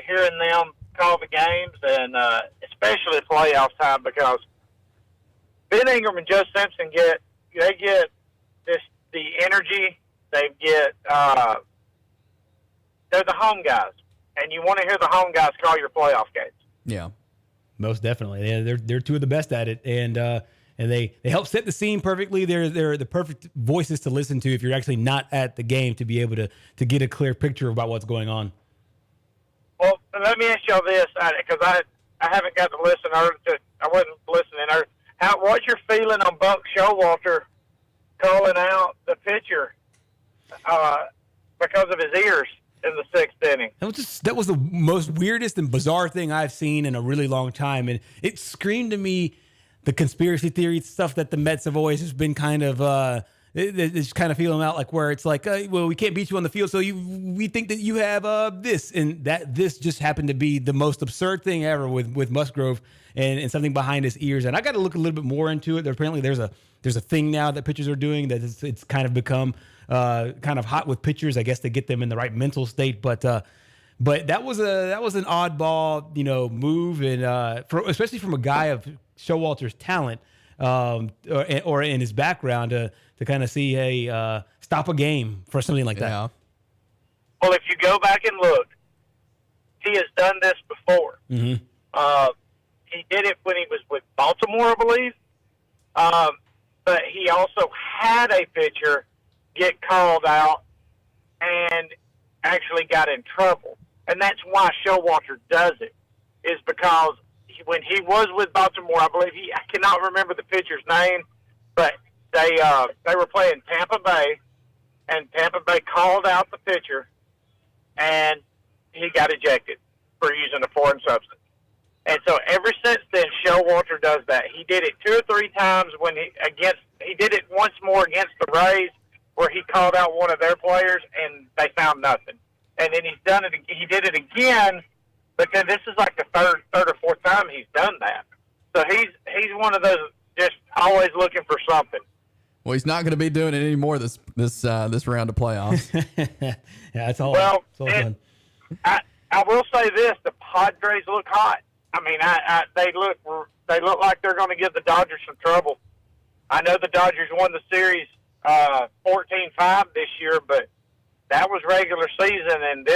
S13: hearing them call the games, and especially playoff time, because Ben Ingram and Joe Simpson get the energy. They get they're the home guys, and you want to hear the home guys call your playoff games.
S2: Yeah,
S3: most definitely. They're two of the best at it, and they help set the scene perfectly. They're the perfect voices to listen to if you're actually not at the game, to be able to get a clear picture about what's going on.
S13: Well, let me ask y'all this, because I haven't got to listen. I wasn't listening. What's your feeling on Buck Showalter calling out the pitcher because of his ears in the sixth inning?
S3: That was the most weirdest and bizarre thing I've seen in a really long time, and it screamed to me the conspiracy theory stuff that the Mets have always just been kind of it's kind of feeling out, like where it's like, well, we can't beat you on the field, so we think that you have this, and that this just happened to be the most absurd thing ever with Musgrove and something behind his ears. And I got to look a little bit more into it. Apparently, there's a thing now that pitchers are doing that it's kind of become kind of hot with pitchers, I guess, to get them in the right mental state. But that was an oddball, move, and especially from a guy of Showalter's talent or in his background to kind of see, hey, stop a game for something like that.
S2: Yeah.
S13: Well, if you go back and look, he has done this before.
S3: Mm-hmm.
S13: He did it when he was with Baltimore, I believe. But he also had a pitcher get called out and actually got in trouble. And that's why Showalter does it, is because when he was with Baltimore, I believe I cannot remember the pitcher's name, but they were playing Tampa Bay, and Tampa Bay called out the pitcher, and he got ejected for using a foreign substance. And so ever since then, Showalter does that. He did it 2 or 3 times he did it once more against the Rays, where he called out one of their players, and they found nothing. And then he did it again, but then this is like the third or fourth time he's done that. So he's one of those just always looking for something.
S2: Well, he's not going to be doing it anymore this round of playoffs.
S3: Yeah, that's all.
S13: Well,
S3: it's all done.
S13: I will say this: the Padres look hot. I mean, they look like they're going to give the Dodgers some trouble. I know the Dodgers won the series 14-5 this year, but that was regular season, and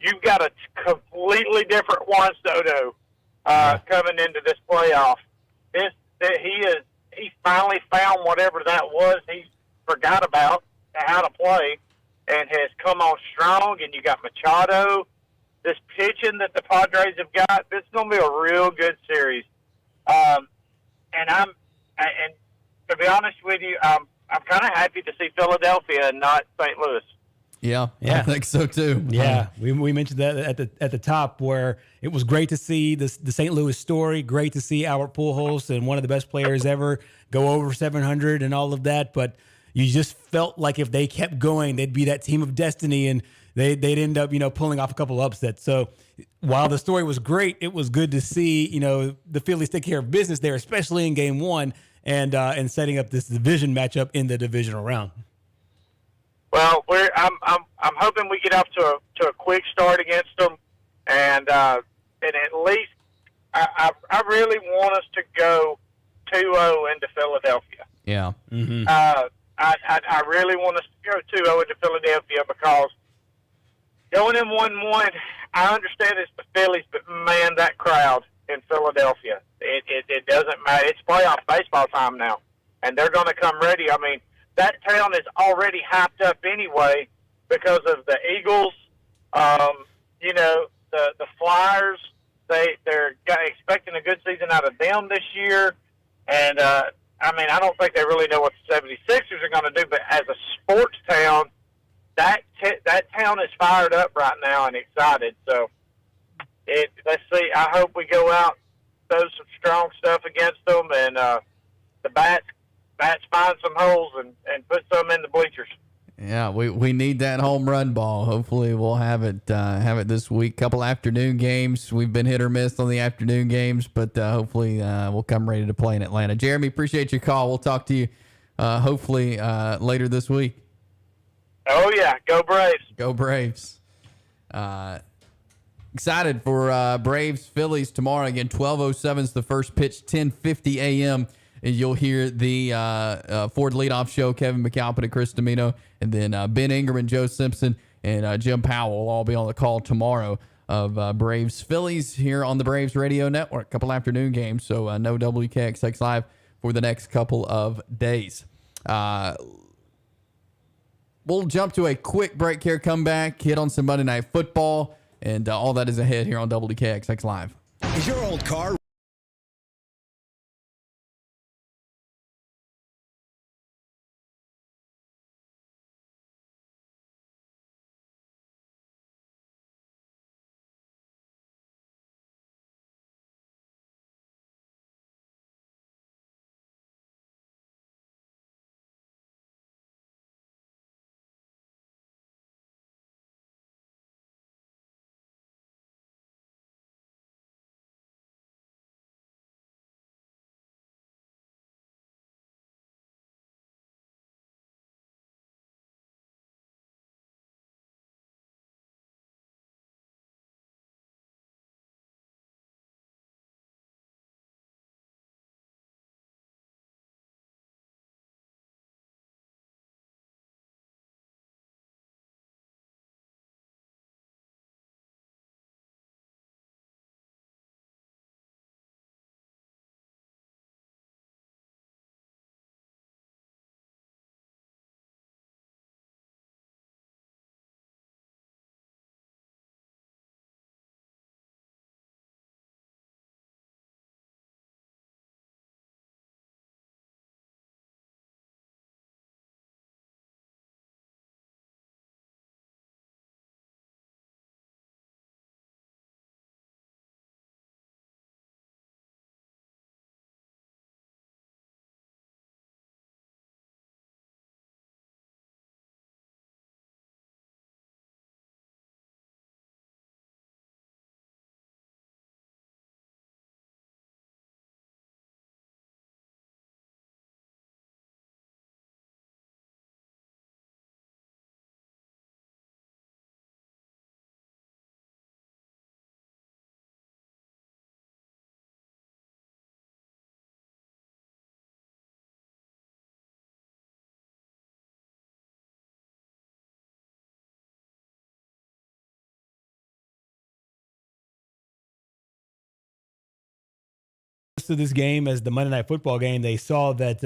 S13: you've got a completely different Juan Soto coming into this playoff. He finally found whatever that was he forgot about how to play, and has come on strong. And you got Machado. This pitching that the Padres have got, this is going to be a real good series. And to be honest with you, I'm kind of happy to see Philadelphia and not St. Louis.
S2: Yeah, I think so too.
S3: Yeah, we mentioned that at the top, where it was great to see the St. Louis story. Great to see Albert Pujols and one of the best players ever go over 700 and all of that. But you just felt like if they kept going, they'd be that team of destiny, and they'd end up pulling off a couple upsets. So while the story was great, it was good to see the Phillies take care of business there, especially in Game 1, and setting up this division matchup in the divisional round.
S13: Well, I'm hoping we get off to a quick start against them, and at least I really want us to go 2-0 into Philadelphia.
S2: Yeah. Mm-hmm.
S13: I really want us to go 2-0 into Philadelphia, because going in 1-1, I understand it's the Phillies, but man, that crowd in Philadelphia, it doesn't matter. It's playoff baseball time now, and they're going to come ready. I mean, that town is already hyped up anyway because of the Eagles, the Flyers. They're expecting a good season out of them this year. And, I don't think they really know what the 76ers are going to do, but as a sports town, that town is fired up right now and excited. So let's see. I hope we go out, throw some strong stuff against them, and the bats find some holes and put some in the bleachers.
S2: Yeah, we need that home run ball. Hopefully we'll have it this week. Couple afternoon games. We've been hit or miss on the afternoon games, but hopefully we'll come ready to play in Atlanta. Jeremy, appreciate your call. We'll talk to you hopefully later this week.
S13: Oh, yeah. Go Braves.
S2: Go Braves. Excited for Braves Phillies tomorrow. Again, 12:07 is the first pitch, 10:50 a.m. And you'll hear the Ford leadoff show, Kevin McAlpin and Chris Domino, and then Ben Ingram and Joe Simpson and Jim Powell will all be on the call tomorrow of Braves Phillies here on the Braves Radio Network. Couple afternoon games, so no WKXX Live for the next couple of days. We'll jump to a quick break here, come back, hit on some Monday Night Football, and all that is ahead here on WKXX Live.
S1: Is your old car
S3: close to this game as the Monday Night Football game, they saw that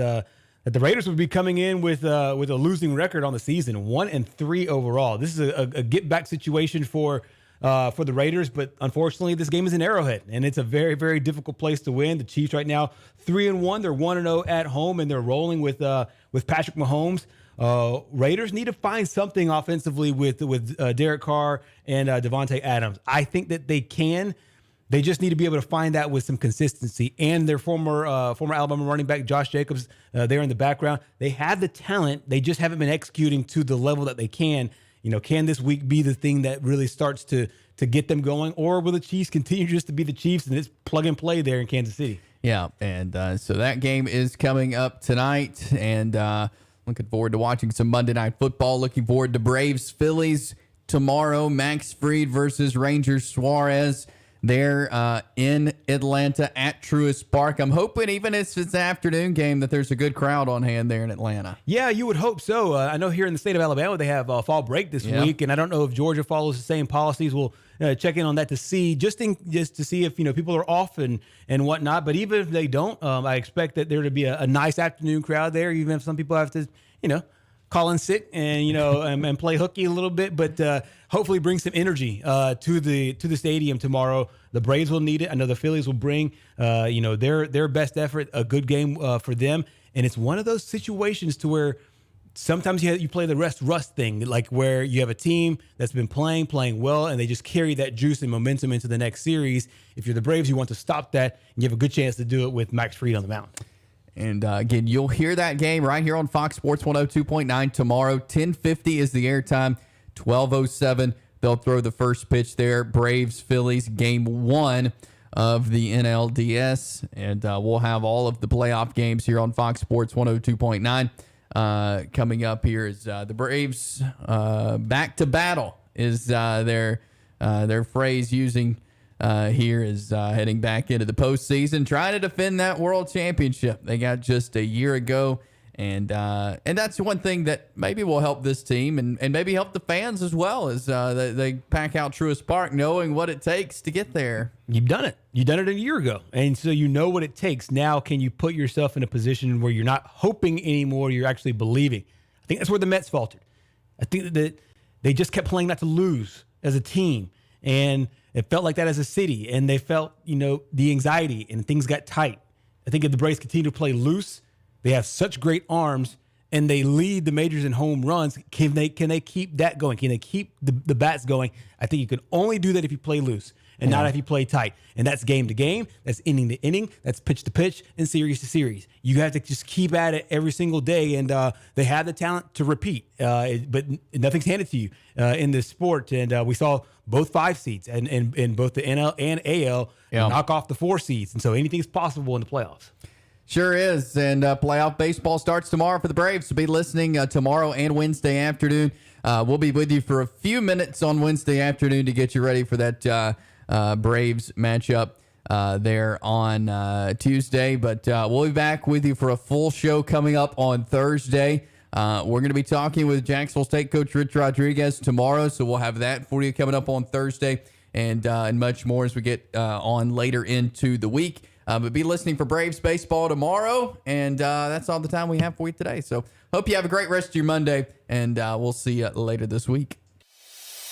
S3: that the Raiders would be coming in with a losing record on the season, 1-3 overall. This is a get back situation for the Raiders, but unfortunately, this game is in Arrowhead, and it's a very, very difficult place to win. The Chiefs right now 3-1, they're 1-0 at home, and they're rolling with Patrick Mahomes. Raiders need to find something offensively with Derek Carr and Devontae Adams. I think that they can. They just need to be able to find that with some consistency. And their former Alabama running back, Josh Jacobs, there in the background. They have the talent. They just haven't been executing to the level that they can. Can this week be the thing that really starts to get them going? Or will the Chiefs continue just to be the Chiefs and it's plug and play there in Kansas City?
S2: Yeah, and so that game is coming up tonight. And looking forward to watching some Monday Night Football. Looking forward to Braves-Phillies tomorrow. Max Fried versus Rangers Suarez. They're in Atlanta at Truist Park. I'm hoping, even if it's an afternoon game, that there's a good crowd on hand there in Atlanta.
S3: Yeah, you would hope so. I know here in the state of Alabama, they have fall break this week, and I don't know if Georgia follows the same policies. We'll check in on that to see, just to see if people are off and whatnot. But even if they don't, I expect that there to be a nice afternoon crowd there, even if some people have to, call in sick and and play hooky a little bit, but hopefully bring some energy to the stadium tomorrow. The Braves will need it. I know the Phillies will bring their best effort, a good game for them, and it's one of those situations to where sometimes you play the rest thing, like where you have a team that's been playing well, and they just carry that juice and momentum into the next series. If you're the Braves, you want to stop that, and you have a good chance to do it with Max Fried on the mound.
S2: And again, you'll hear that game right here on Fox Sports 102.9 tomorrow. 10:50 is the airtime. 12:07, they'll throw the first pitch there. Braves-Phillies, game 1 of the NLDS. And we'll have all of the playoff games here on Fox Sports 102.9. Coming up here is the Braves back to battle is their phrase using here is heading back into the postseason, trying to defend that world championship they got just a year ago. And that's one thing that maybe will help this team and maybe help the fans as well as they pack out Truist Park, knowing what it takes to get there.
S3: You've done it. You done it a year ago. And so you know what it takes. Now, can you put yourself in a position where you're not hoping anymore, you're actually believing? I think that's where the Mets faltered. I think that they just kept playing not to lose as a team. And it felt like that as a city. And they felt, the anxiety and things got tight. I think if the Braves continue to play loose, they have such great arms, and they lead the majors in home runs. Can they keep that going? Can they keep the bats going? I think you can only do that if you play loose and not if you play tight. And that's game to game. That's inning to inning. That's pitch to pitch and series to series. You have to just keep at it every single day, and they have the talent to repeat. But nothing's handed to you in this sport. And we saw both 5 seeds and both the NL and AL knock off the 4 seeds. And so anything's possible in the playoffs.
S2: Sure is. And playoff baseball starts tomorrow for the Braves. So be listening tomorrow and Wednesday afternoon. We'll be with you for a few minutes on Wednesday afternoon to get you ready for that Braves matchup there on Tuesday. But we'll be back with you for a full show coming up on Thursday. We're going to be talking with Jacksonville State coach Rich Rodriguez tomorrow. So we'll have that for you coming up on Thursday and much more as we get on later into the week. But be listening for Braves baseball tomorrow. And that's all the time we have for you today. So hope you have a great rest of your Monday. And we'll see you later this week.